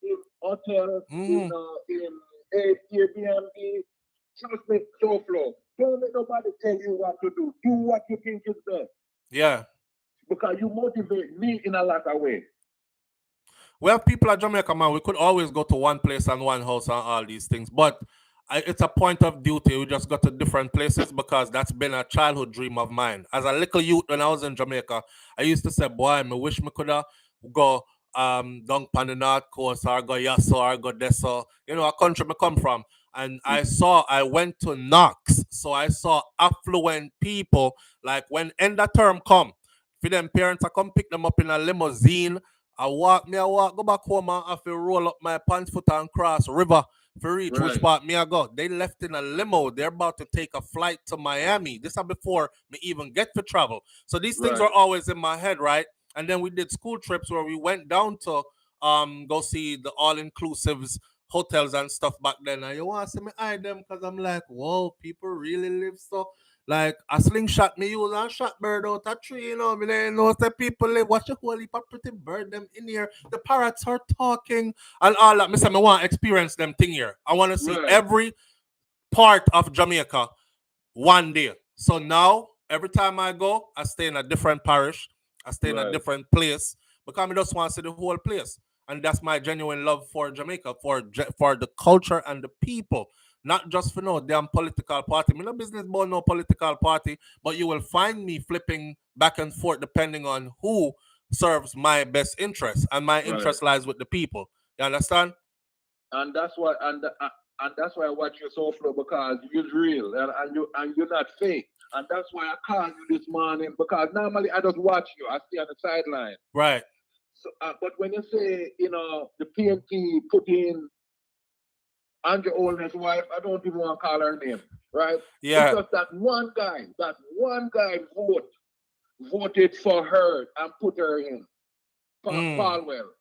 in hotels, mm, in Airbnb. Trust me, so Flo. Don't let nobody tell you what to do. Do what you think is best yeah. because you motivate me in a lot of ways. Well, people at Jamaica, man, we could always go to one place and one house and all these things, but it's a point of duty. We just go to different places because that's been a childhood dream of mine. As a little youth, when I was in Jamaica, I used to say, "Boy, I wish me could have go down on the north coast or go Yasso or go Deso, you know, a country me come from." And I went to Knox, so I saw affluent people. Like when end of term come, for them parents, I come pick them up in a limousine. I walk, go back home and have to roll up my pants foot and cross river for reach which Right, part me I go. They left in a limo. They're about to take a flight to Miami. This is before me even get to travel. So these things right, are always in my head, right? And then we did school trips where we went down to go see the all inclusives hotels and stuff back then. And you want to see me eye them because I'm like, whoa, people really live so like a slingshot me use and shot bird out a tree, you know. Me then know the people live. Watch a whole heap of pretty bird them in here. The parrots are talking and all that. Me say me want to experience them thing here. I want to see right. every part of Jamaica one day. So now Every time I go, I stay in a different parish. I stay in a Right. different place because I just want to see the whole place. And that's my genuine love for Jamaica, for the culture and the people. Not just for no damn political party. Me no business about no political party, but you will find me flipping back and forth depending on who serves my best interest. And my Right. interest lies with the people. You understand? And that's why and that's why I watch you so flow because you're real and you're not fake. And that's why I called you this morning because normally I just watch you. I stay on the sideline. Right. So, but when you say, the PNP put in Andrew Holness' wife, I don't even want to call her name, right? Yeah. It's just that one guy voted for her and put her in. Paulwell.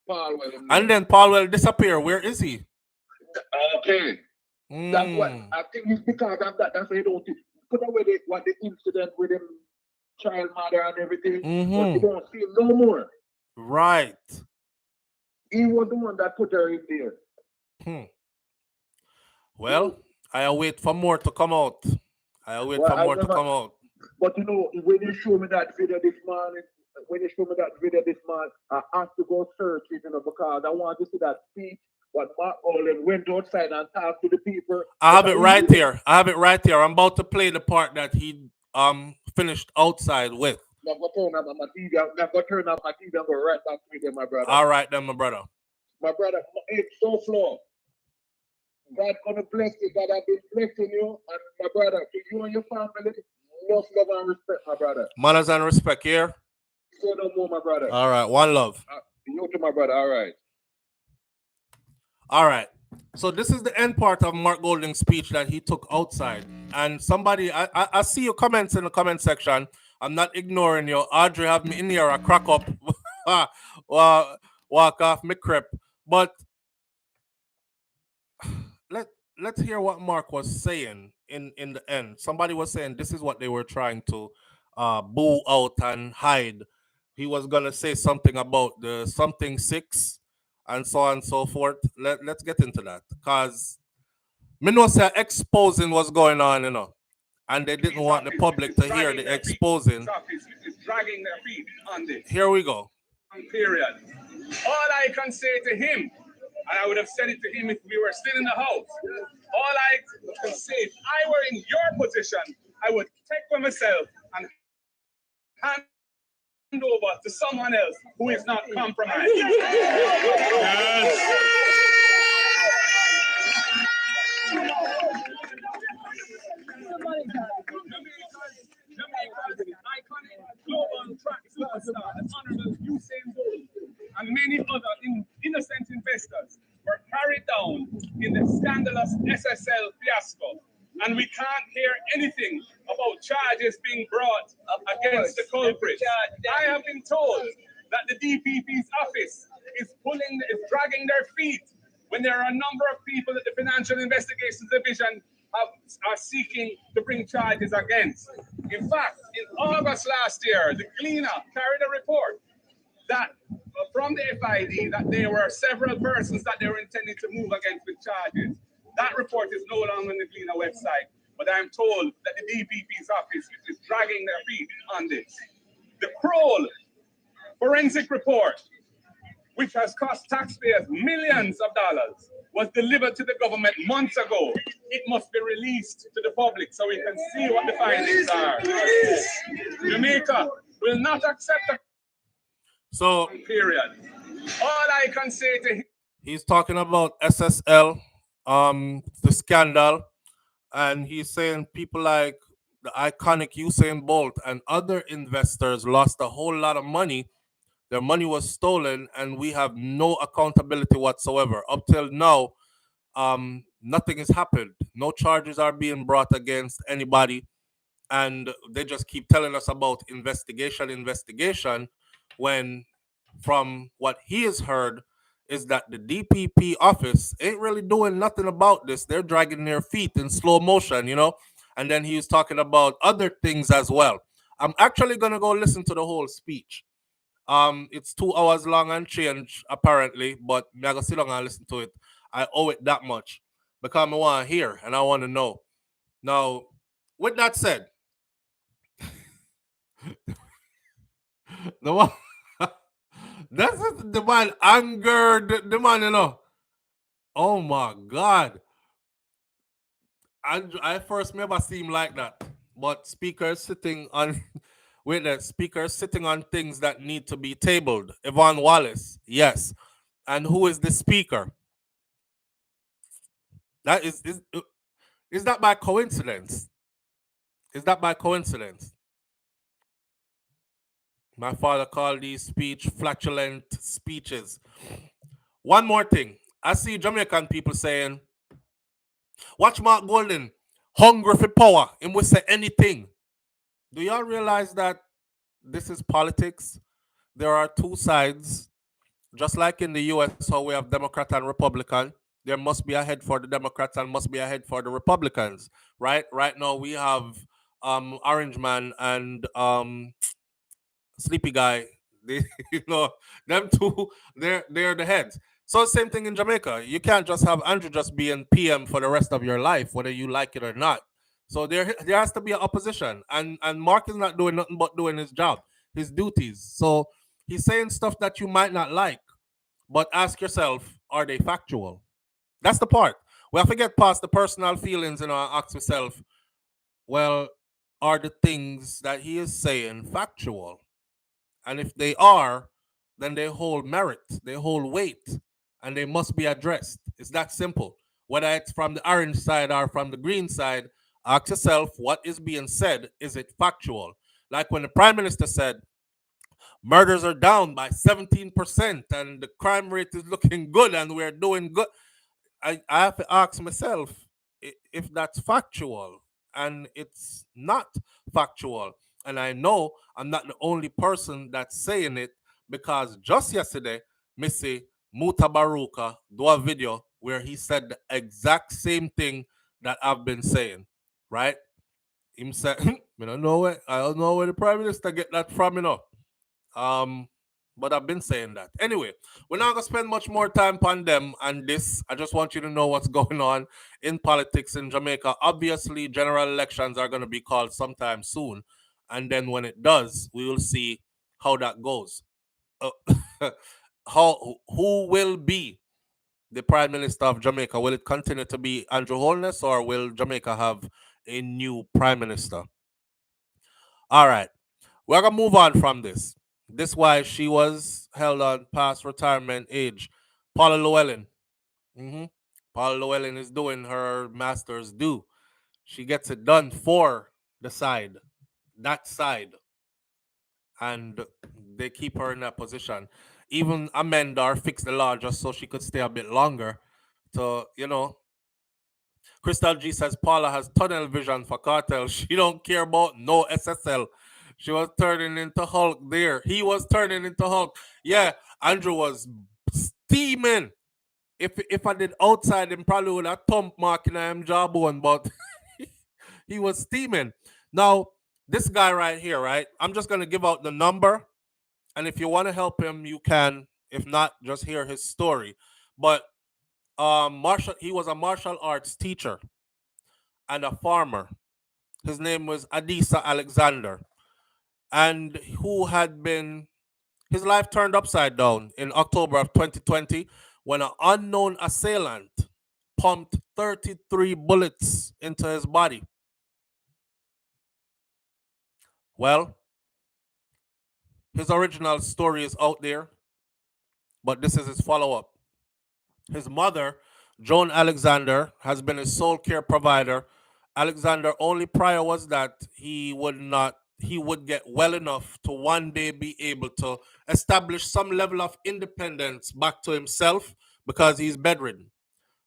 And then Paul will disappear. Where is he? Okay. That's what I think it's because of that. That's why you don't put away what the incident with him child mother and everything. But you don't see him no more. Right. He was the one that put her in there. Well, I await for more to come out. I wait for more to come out. But when you show me that video this morning, I have to go search it, because I want to see that speech. What Mark Olin went outside and talked to the people. I have it right here. I'm about to play the part that he finished outside with. I'm going to turn up my TV. And go right back to them, my brother. All right, then, my brother. My brother, it's SouFLo. God gonna bless you. God has been blessing you, and my brother, to you and your family, enough love and respect, my brother. Manners and respect here. So no more, my brother. All right, one love. You to my brother. All right. All right. So this is the end part of Mark Golding's speech that he took outside. And somebody, I see your comments in the comment section. I'm not ignoring you. Audrey have me in here, a crack up, walk off me crep. But let's hear what Mark was saying in the end. Somebody was saying this is what they were trying to boo out and hide. He was gonna say something about the something 6 and so on and so forth. Let's get into that. Because me know say exposing what's going on, and they didn't want the public to hear the exposing. It's dragging their feet on this. Here we go. Period. All I can say to him, and I would have said it to him if we were still in the house, all I can say, if I were in your position, I would take for myself and hand over to someone else who is not compromised. Yes. Jamaica's iconic global track superstar, the Honorable Usain Bolt, and many other innocent investors were carried down in the scandalous SSL fiasco. And we can't hear anything about charges being brought against the culprits. I have been told that the DPP's office is dragging their feet when there are a number of people that the Financial Investigations Division are seeking to bring charges against. In fact, in August last year, the Gleaner carried a report that from the FID that there were several persons that they were intending to move against with charges. That report is no longer on the Gleaner website, but I'm told that the DPP's office is dragging their feet on this. The Kroll forensic report, which has cost taxpayers millions of dollars, was delivered to the government months ago. It must be released to the public so we can see what the findings are. Jamaica will not accept a period. All I can say to him, he's talking about SSL, the scandal, and he's saying people like the iconic Usain Bolt and other investors lost a whole lot of money. Their money was stolen, and we have no accountability whatsoever. Up till now, nothing has happened. No charges are being brought against anybody, and they just keep telling us about investigation, when from what he has heard is that the DPP office ain't really doing nothing about this. They're dragging their feet in slow motion, and then he was talking about other things as well. I'm actually gonna go listen to the whole speech. It's 2 hours long and change apparently, but I'm gonna sit down and listen to it. I owe it that much because I want to hear and I want to know. Now, with that said, The one, that's the man angered the man, you know. Oh my God. I first never see him like that. But speakers sitting on wait, the speakers sitting on things that need to be tabled. Yvonne Wallace, yes. And who is the speaker? That is that by coincidence? Is that by coincidence? My father called these speech flatulent speeches. One more thing. I see Jamaican people saying, watch Mark Golden, hungry for power. Him will say anything. Do y'all realize that this is politics? There are two sides. Just like in the US, how we have Democrat and Republican, there must be a head for the Democrats and must be a head for the Republicans, right? Right now we have Orange Man and Sleepy Guy. They, you know, them two, they're the heads. So same thing in Jamaica. You can't just have Andrew just being PM for the rest of your life, whether you like it or not. So there has to be an opposition, and Mark is not doing nothing but doing his job, his duties. So he's saying stuff that you might not like, but ask yourself, are they factual? That's the part. We have to get past the personal feelings and ask yourself, well, are the things that he is saying factual? And if they are, then they hold merit, they hold weight, and they must be addressed. It's that simple. Whether it's from the orange side or from the green side, ask yourself what is being said. Is it factual? Like when the prime minister said, murders are down by 17% and the crime rate is looking good and we're doing good. I have to ask myself if that's factual, and it's not factual. And I know I'm not the only person that's saying it, because just yesterday, Missy Muta Baruka do a video where he said the exact same thing that I've been saying, right? Him said, I don't know where the prime minister get that from, you know. Um, but I've been saying that. Anyway, we're not gonna spend much more time on them and this. I just want you to know what's going on in politics in Jamaica. Obviously, general elections are gonna be called sometime soon, and then when it does, we will see how that goes. How who will be the prime minister of Jamaica? Will it continue to be Andrew Holness, or will Jamaica have a new prime minister? All right. We're gonna move on from this. This wife, she was held on past retirement age. Paula Llewellyn. hmm Paula Llewellyn is doing her master's due. She gets it done for the side, that side, and they keep her in that position. Even amend or fix the law just so she could stay a bit longer. To Crystal G says Paula has tunnel vision for cartel. She don't care about no SSL. She was turning into Hulk there. He was turning into Hulk. Yeah, Andrew was steaming. If I did outside, him probably would have thump mark in him jawbone, but he was steaming. Now, this guy right here, right? I'm just gonna give out the number, and if you want to help him, you can. If not, just hear his story. But he was a martial arts teacher and a farmer. His name was Adisa Alexander, and who had been his life turned upside down in October of 2020 when an unknown assailant pumped 33 bullets into his body. Well, his original story is out there, but this is his follow up. His mother, Joan Alexander, has been his sole care provider. Alexander only prior was that he would get well enough to one day be able to establish some level of independence back to himself because he's bedridden,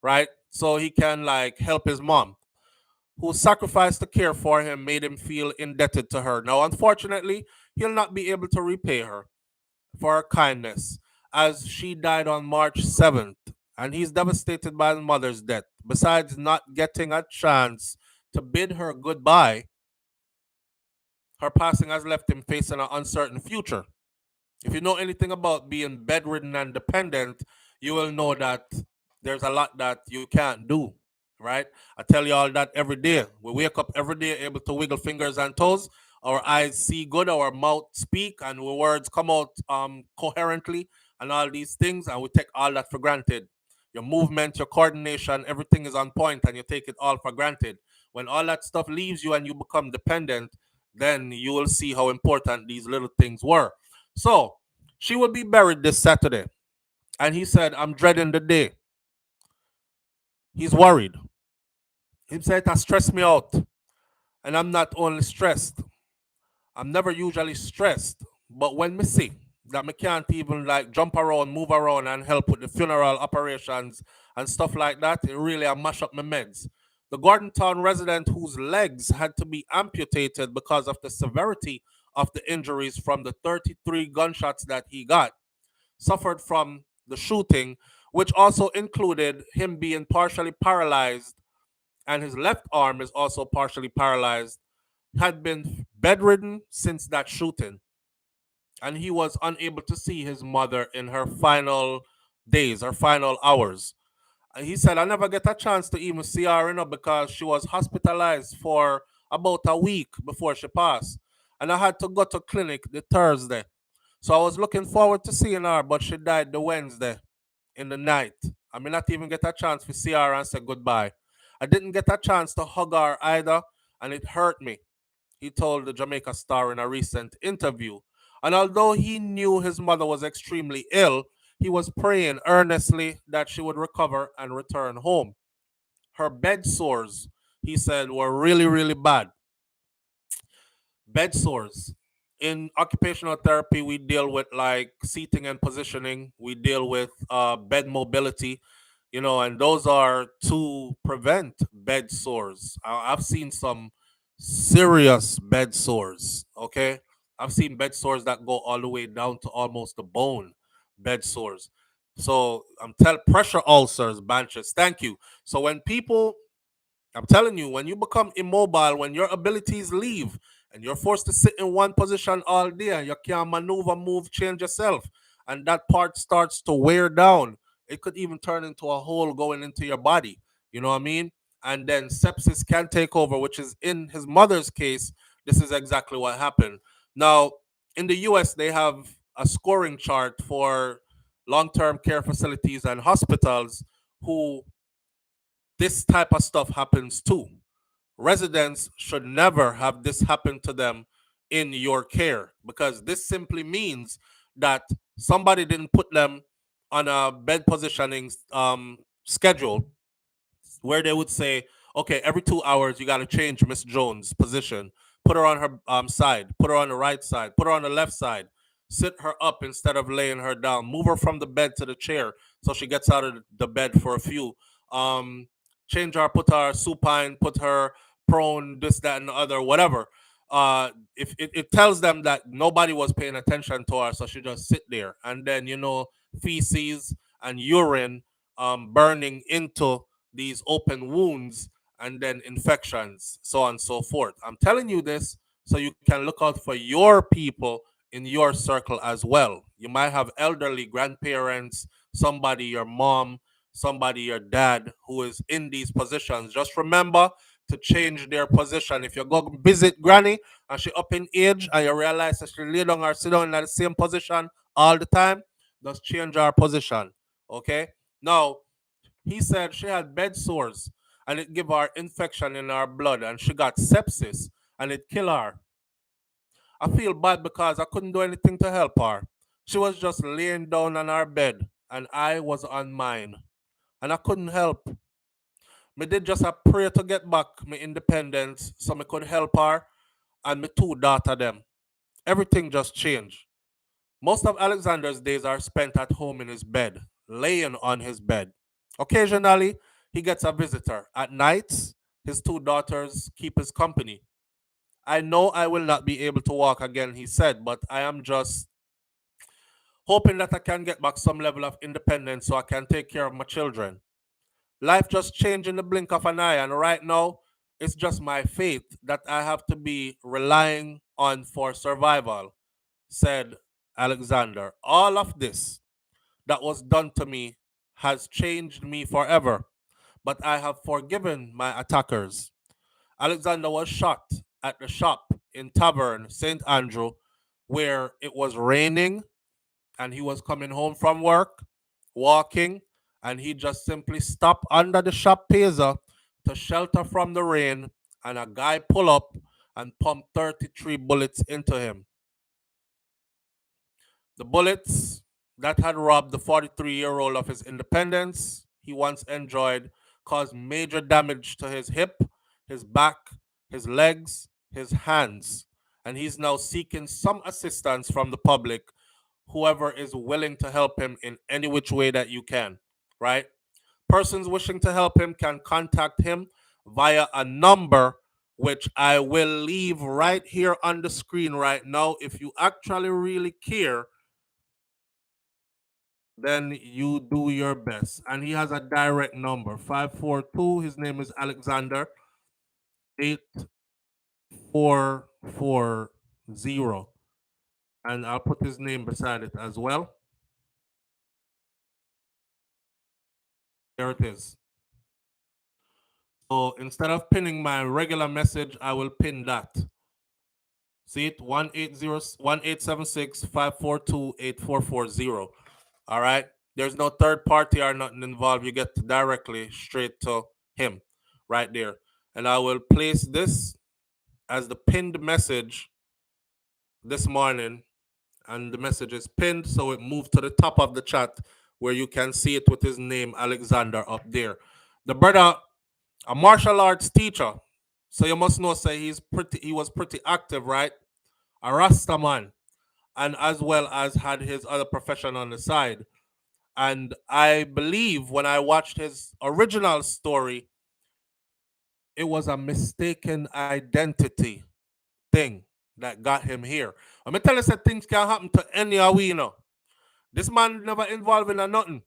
right? So he can like help his mom, who sacrificed to care for him, made him feel indebted to her. Now, unfortunately, he'll not be able to repay her for her kindness, as she died on March 7th, and he's devastated by his mother's death. Besides not getting a chance to bid her goodbye, her passing has left him facing an uncertain future. If you know anything about being bedridden and dependent, you will know that there's a lot that you can't do, right? I tell you all that every day. We wake up every day able to wiggle fingers and toes. our eyes see good, our mouth speak, and our words come out coherently, and all these things, and we take all that for granted. Your movement, your coordination, everything is on point, and you take it all for granted. When all that stuff leaves you and you become dependent, then you will see how important these little things were. So she will be buried this Saturday, and he said, "I'm dreading the day." He's worried. He said, "It has stressed me out." And I'm not only stressed, I'm never usually stressed. But when me see that me can't even like jump around, move around, and help with the funeral operations and stuff like that, it really I mash up my meds. The Gordon Town resident whose legs had to be amputated because of the severity of the injuries from the 33 gunshots that he got suffered from the shooting, which also included him being partially paralyzed, and his left arm is also partially paralyzed, had been bedridden since that shooting, and he was unable to see his mother in her final days, her final hours. And he said, "I never get a chance to even see her, because she was hospitalized for about a week before she passed. And I had to go to clinic the Thursday. So I was looking forward to seeing her, but she died the Wednesday in the night. I may not even get a chance to see her and say goodbye. I didn't get a chance to hug her either, and it hurt me," he told the Jamaica Star in a recent interview. And although he knew his mother was extremely ill, he was praying earnestly that she would recover and return home. Her bed sores, he said, were really, really bad. Bed sores. In occupational therapy, we deal with like seating and positioning. We deal with bed mobility, and those are to prevent bed sores. I've seen some serious bed sores. Okay, I've seen bed sores that go all the way down to almost the bone. Bed sores. So I'm tell pressure ulcers, benches. Thank you. So when people I'm telling you, when you become immobile, when your abilities leave and you're forced to sit in one position all day and you can't maneuver, move, change yourself, and that part starts to wear down, it could even turn into a hole going into your body. You know what I mean? And then sepsis can take over, which is in his mother's case, this is exactly what happened. Now, in the US, they have a scoring chart for long term care facilities and hospitals who this type of stuff happens too. Residents should never have this happen to them in your care, because this simply means that somebody didn't put them on a bed positioning schedule where they would say, okay, every 2 hours you got to change Miss Jones' position, put her on her side, put her on the right side, put her on the left side, sit her up instead of laying her down, move her from the bed to the chair so she gets out of the bed for a few. Um, Change her, put her supine, put her prone, this, that, and the other, whatever. If it tells them that nobody was paying attention to her, so she just sit there, and then feces and urine burning into these open wounds, and then infections, so on and so forth. I'm telling you this so you can look out for your people in your circle as well. You might have elderly grandparents, somebody, your mom, somebody, your dad, who is in these positions. Just remember to change their position. If you go visit granny and she up in age and you realize that she lay down or sit down in the same position all the time, just change her position. Okay? Now, he said she had bed sores and it gave her infection in her blood and she got sepsis and it killed her. I feel bad because I couldn't do anything to help her. She was just laying down on her bed and I was on mine. And I couldn't help. Me did just a pray to get back my independence so me could help her and my two daughter them. Everything just changed. Most of Alexander's days are spent at home in his bed, laying on his bed. Occasionally, he gets a visitor. At nights, his two daughters keep his company. I know I will not be able to walk again, he said, but I am just hoping that I can get back some level of independence so I can take care of my children. Life just changed in the blink of an eye, and right now, it's just my faith that I have to be relying on for survival, said Alexander. All of this that was done to me has changed me forever, but I have forgiven my attackers. Alexander was shot at the shop in Tavern, St. Andrew, where it was raining and he was coming home from work, walking, and he just simply stopped under the shop piazza to shelter from the rain, and a guy pull up and pump 33 bullets into him. The bullets that had robbed the 43-year-old of his independence he once enjoyed caused major damage to his hip, his back, his legs, his hands, and he's now seeking some assistance from the public, whoever is willing to help him in any which way that you can, right? Persons wishing to help him can contact him via a number which I will leave right here on the screen right now. If you actually really care, then you do your best. And he has a direct number 542. His name is Alexander 8440. And I'll put his name beside it as well. There it is. So instead of pinning my regular message, I will pin that. See it? 1-876-542-8440. All right. There's no third party or nothing involved. You get directly straight to him right there. And I will place this as the pinned message this morning. And the message is pinned, so it moved to the top of the chat where you can see it with his name, Alexander, up there. The brother, a martial arts teacher. So you must know, say he was pretty active, right? A Rasta man. And as well as had his other profession on the side. And I believe when I watched his original story, it was a mistaken identity thing that got him here. I'm gonna tell you that things can happen to any of we, you know. This man never involved in a nothing.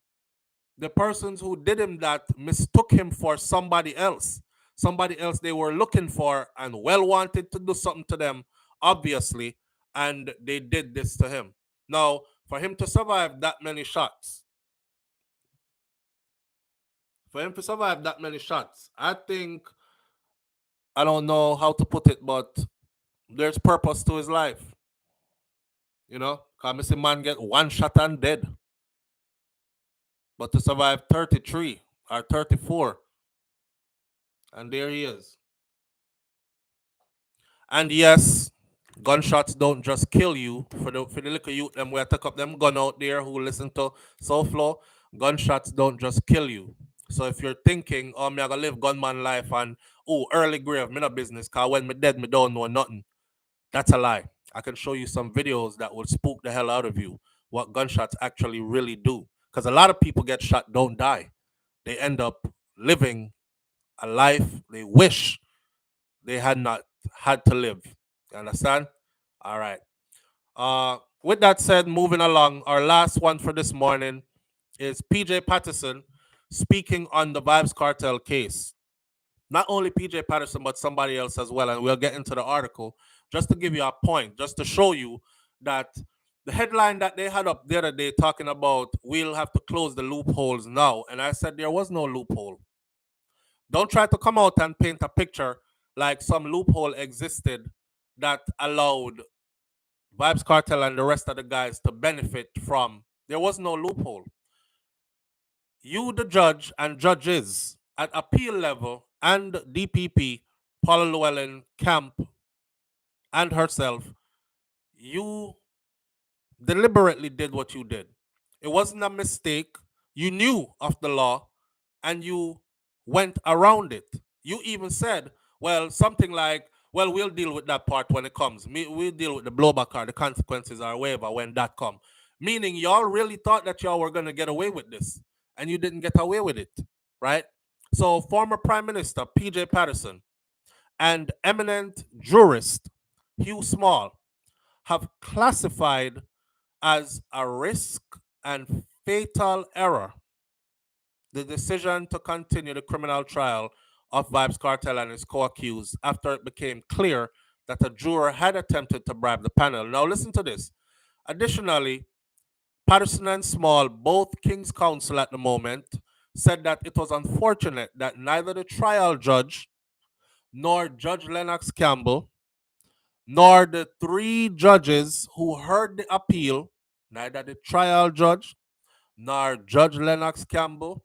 The persons who did him that mistook him for somebody else. Somebody else they were looking for and well wanted to do something to them, obviously, and they did this to him. Now, for him to survive that many shots, I think, I don't know how to put it, but there's purpose to his life. You know, because a man get one shot and dead. But to survive 33 or 34, and there he is. And yes, gunshots don't just kill you. For the little youth them where take up them gun out there who listen to SouFLo, gunshots don't just kill you. So if you're thinking, oh, me I gonna live gunman life and early grave, me no business, cause when me dead, me don't know nothing. That's a lie. I can show you some videos that will spook the hell out of you. What gunshots actually really do. Because a lot of people get shot, don't die. They end up living a life they wish they had not had to live. You understand? All right. With that said, moving along, our last one for this morning is PJ Patterson speaking on the Vybz Kartel case. Not only PJ Patterson, but somebody else as well. And we'll get into the article just to give you a point, just to show you that the headline that they had up the other day talking about we'll have to close the loopholes now. And I said there was no loophole. Don't try to come out and paint a picture like some loophole existed that allowed Vybz Kartel and the rest of the guys to benefit from. There was no loophole. You, the judge and judges at appeal level and DPP, Paula Llewellyn, Camp, and herself, you deliberately did what you did. It wasn't a mistake. You knew of the law and you went around it. You even said, well, something like, well, we'll deal with that part when it comes. We'll deal with the blowback or the consequences or whatever when that comes. Meaning y'all really thought that y'all were going to get away with this and you didn't get away with it, right? So former Prime Minister PJ Patterson and eminent jurist Hugh Small have classified as a risk and fatal error the decision to continue the criminal trial of Vybz Kartel and his co-accused after it became clear that a juror had attempted to bribe the panel. Now listen to this. Additionally, Patterson and Small, both King's Counsel at the moment, said that it was unfortunate that neither the trial judge nor Judge Lennox Campbell nor the three judges who heard the appeal, neither the trial judge, nor Judge Lennox Campbell,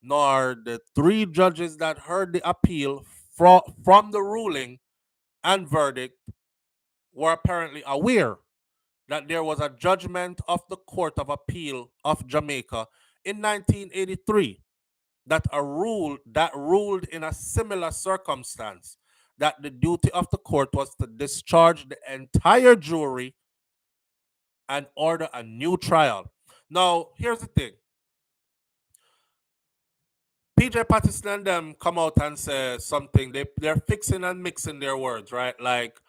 nor the three judges that heard the appeal from the ruling and verdict were apparently aware that there was a judgment of the Court of Appeal of Jamaica in 1983 that ruled in a similar circumstance that the duty of the court was to discharge the entire jury and order a new trial. Now, here's the thing. PJ Patterson and them come out and say something. They're fixing and mixing their words, right? Like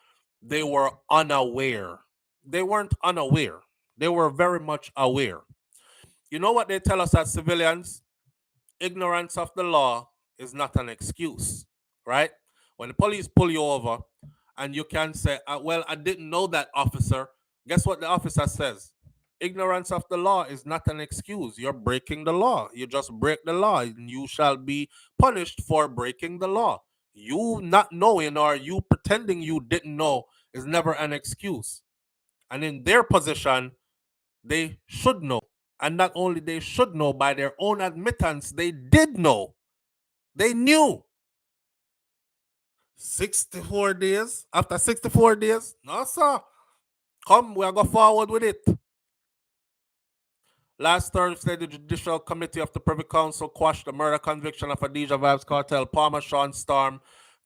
they were unaware. They weren't unaware. They were very much aware. You know what they tell us as civilians? Ignorance of the law is not an excuse, right? When the police pull you over and you can say, well, I didn't know that, officer. Guess what the officer says? Ignorance of the law is not an excuse. You're breaking the law. You just break the law and you shall be punished for breaking the law. You not knowing or you pretending you didn't know is never an excuse. And in their position, they should know. And not only they should know, by their own admittance, they did know. They knew. 64 days. After 64 days, no, sir. Come, we'll go forward with it. Last Thursday, the Judicial Committee of the Privy Council quashed the murder conviction of Adidja Vybz Kartel, Palmer Sean Storm,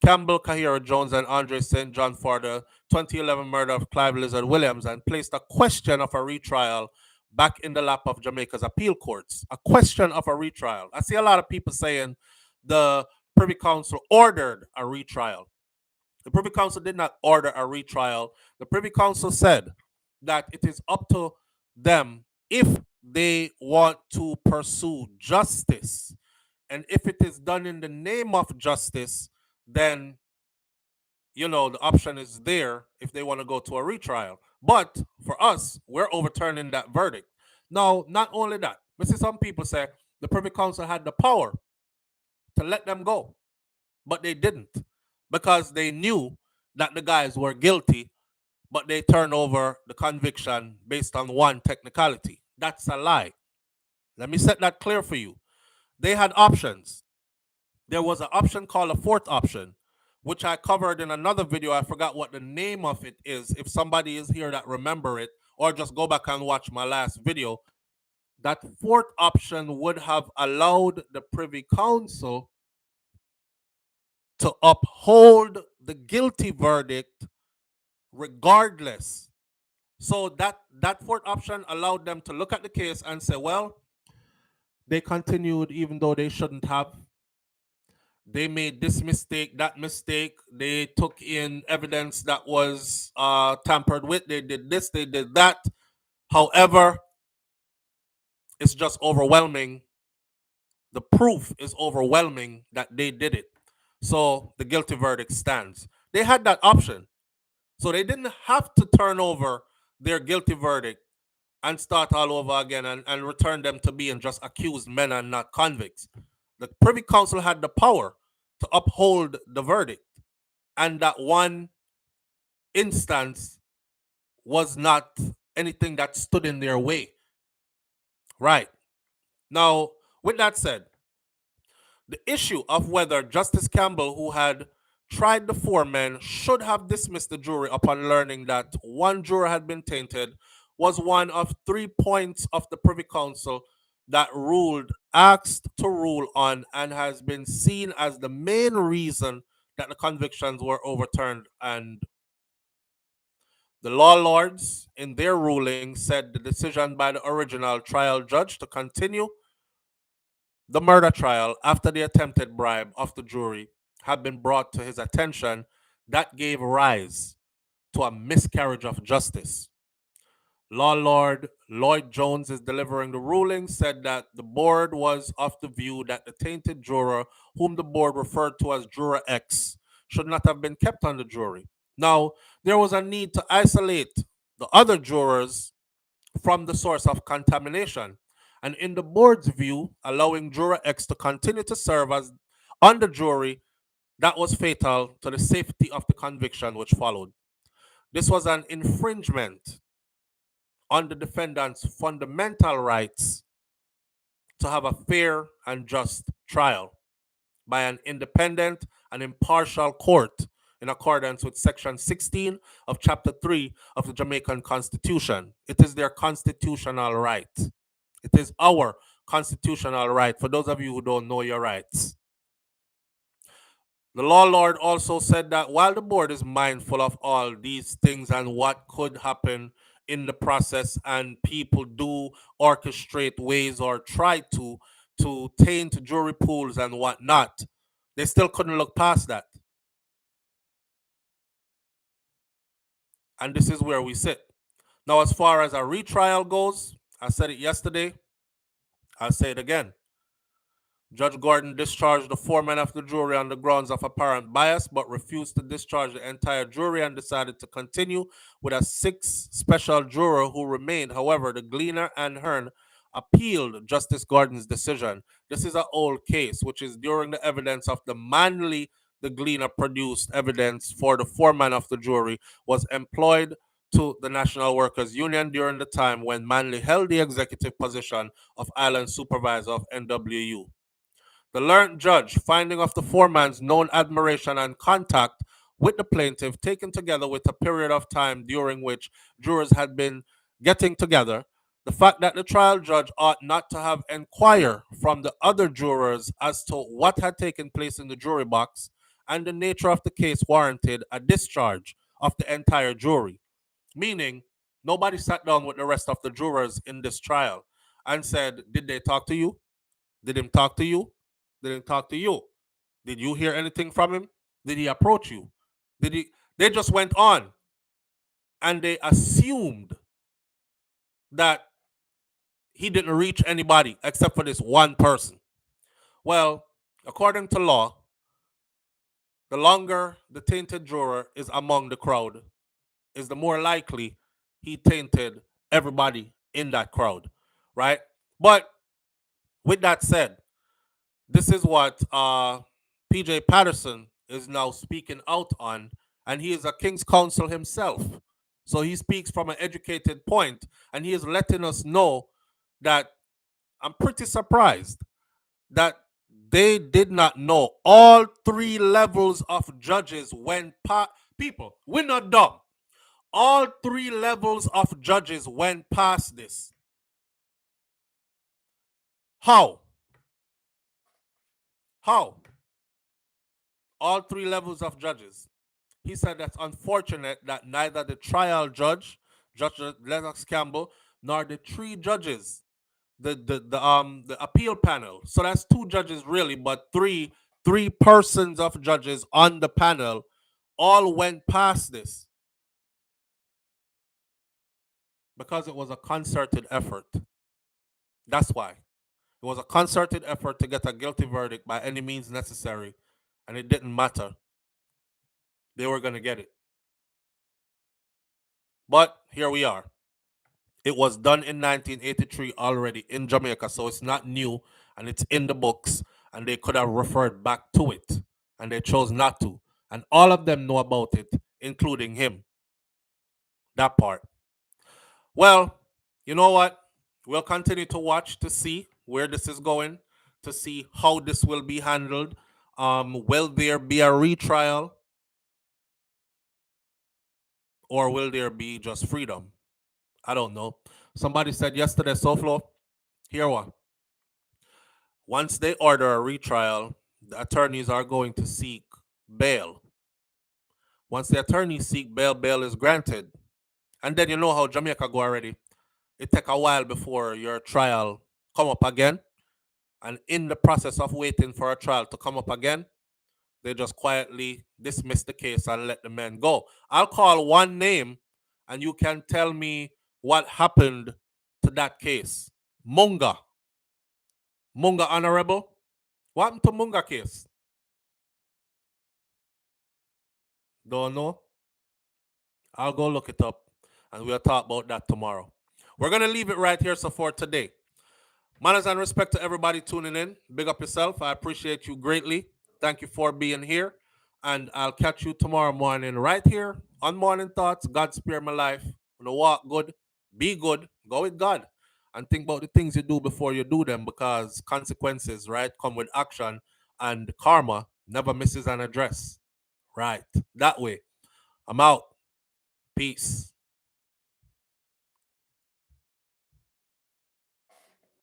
Campbell Kahira Jones, and Andre St. John for the 2011 murder of Clive Lizard Williams and placed a question of a retrial back in the lap of Jamaica's appeal courts. A question of a retrial. I see a lot of people saying the Privy Council ordered a retrial. The Privy Council did not order a retrial. The Privy Council said that it is up to them if they want to pursue justice. And if it is done in the name of justice, then, the option is there if they want to go to a retrial. But for us, we're overturning that verdict. Now, not only that, I see some people say the Privy Council had the power to let them go, but they didn't because they knew that the guys were guilty, but they turned over the conviction based on one technicality. That's a lie. Let me set that clear for you. They had options. There was an option called a fourth option, which I covered in another video. I forgot what the name of it is. If somebody is here that remember it, or just go back and watch my last video, that fourth option would have allowed the Privy Council to uphold the guilty verdict regardless. So that fourth option allowed them to look at the case and say, well, they continued even though they shouldn't have. They made this mistake, that mistake. They took in evidence that was tampered with. They did this, they did that. However, it's just overwhelming. The proof is overwhelming that they did it. So the guilty verdict stands. They had that option. So they didn't have to turn over their guilty verdict and start all over again and return them to being just accused men and not convicts. The Privy Council had the power to uphold the verdict. And that one instance was not anything that stood in their way. Right. Now, with that said, the issue of whether Justice Campbell, who had tried the four men, should have dismissed the jury upon learning that one juror had been tainted was one of 3 points of the Privy Council that asked to rule on, and has been seen as the main reason that the convictions were overturned. And the law lords, in their ruling, said the decision by the original trial judge to continue the murder trial after the attempted bribe of the jury had been brought to his attention. That gave rise to a miscarriage of justice. Law Lord Lloyd Jones is delivering the ruling, said that the board was of the view that the tainted juror, whom the board referred to as Juror X, should not have been kept on the jury. Now, there was a need to isolate the other jurors from the source of contamination. And in the board's view, allowing Juror X to continue to serve as on the jury, that was fatal to the safety of the conviction which followed. This was an infringement on the defendant's fundamental rights to have a fair and just trial by an independent and impartial court in accordance with Section 16 of Chapter 3 of the Jamaican Constitution. It is their constitutional right. It is our constitutional right, for those of you who don't know your rights. The law lord also said that while the board is mindful of all these things and what could happen in the process, and people do orchestrate ways or try to taint jury pools and whatnot, they still couldn't look past that. And this is where we sit. Now, as far as a retrial goes, I said it yesterday, I'll say it again. Judge Gordon discharged the foreman of the jury on the grounds of apparent bias, but refused to discharge the entire jury and decided to continue with a sixth special juror who remained. However, the Gleaner and Hearn appealed Justice Gordon's decision. This is an old case, which is during the evidence of the Manley. The Gleaner produced evidence for the foreman of the jury was employed to the National Workers Union during the time when Manley held the executive position of Island Supervisor of NWU. The learned judge, finding of the foreman's known admiration and contact with the plaintiff, taken together with a period of time during which jurors had been getting together, the fact that the trial judge ought not to have inquired from the other jurors as to what had taken place in the jury box, and the nature of the case warranted a discharge of the entire jury. Meaning, nobody sat down with the rest of the jurors in this trial and said, did they talk to you? Did him talk to you? Didn't talk to you. Did you hear anything from him? Did he approach you? Did he? They just went on and they assumed that he didn't reach anybody except for this one person. Well, according to law, the longer the tainted juror is among the crowd, is the more likely he tainted everybody in that crowd, right? But with that said, this is what PJ Patterson is now speaking out on, and he is a King's Counsel himself. So he speaks from an educated point, and he is letting us know that I'm pretty surprised that they did not know all three levels of judges when people, we're not dumb. All three levels of judges went past this. How? How? All three levels of judges. He said that's unfortunate that neither the trial judge, Judge Lennox Campbell, nor the three judges, the appeal panel. So that's two judges really, but three persons of judges on the panel all went past this because it was a concerted effort. That's why. It was a concerted effort to get a guilty verdict by any means necessary, and it didn't matter. They were going to get it. But here we are. It was done in 1983 already in Jamaica, so it's not new, and it's in the books, and they could have referred back to it, and they chose not to. And all of them know about it, including him. That part. Well, you know what? We'll continue to watch to see where this is going, to see how this will be handled. Will there be a retrial? Or will there be just freedom? I don't know. Somebody said yesterday, SouFLo, here what? Once they order a retrial, the attorneys are going to seek bail. Once the attorneys seek bail, bail is granted. And then you know how Jamaica go already. It take a while before your trial come up again. And in the process of waiting for a trial to come up again, they just quietly dismiss the case and let the men go. I'll call one name and you can tell me what happened to that case. Munga. Munga Honorable. What happened to Munga case? Don't know? I'll go look it up and we'll talk about that tomorrow. We're going to leave it right here so for today. Manners and respect to everybody tuning in. Big up yourself. I appreciate you greatly. Thank you for being here. And I'll catch you tomorrow morning right here On morning thoughts, God spare my life. When I walk good, be good, go with God. And think about the things you do before you do them because consequences, right, come with action and karma never misses an address. Right. That way. I'm out. Peace.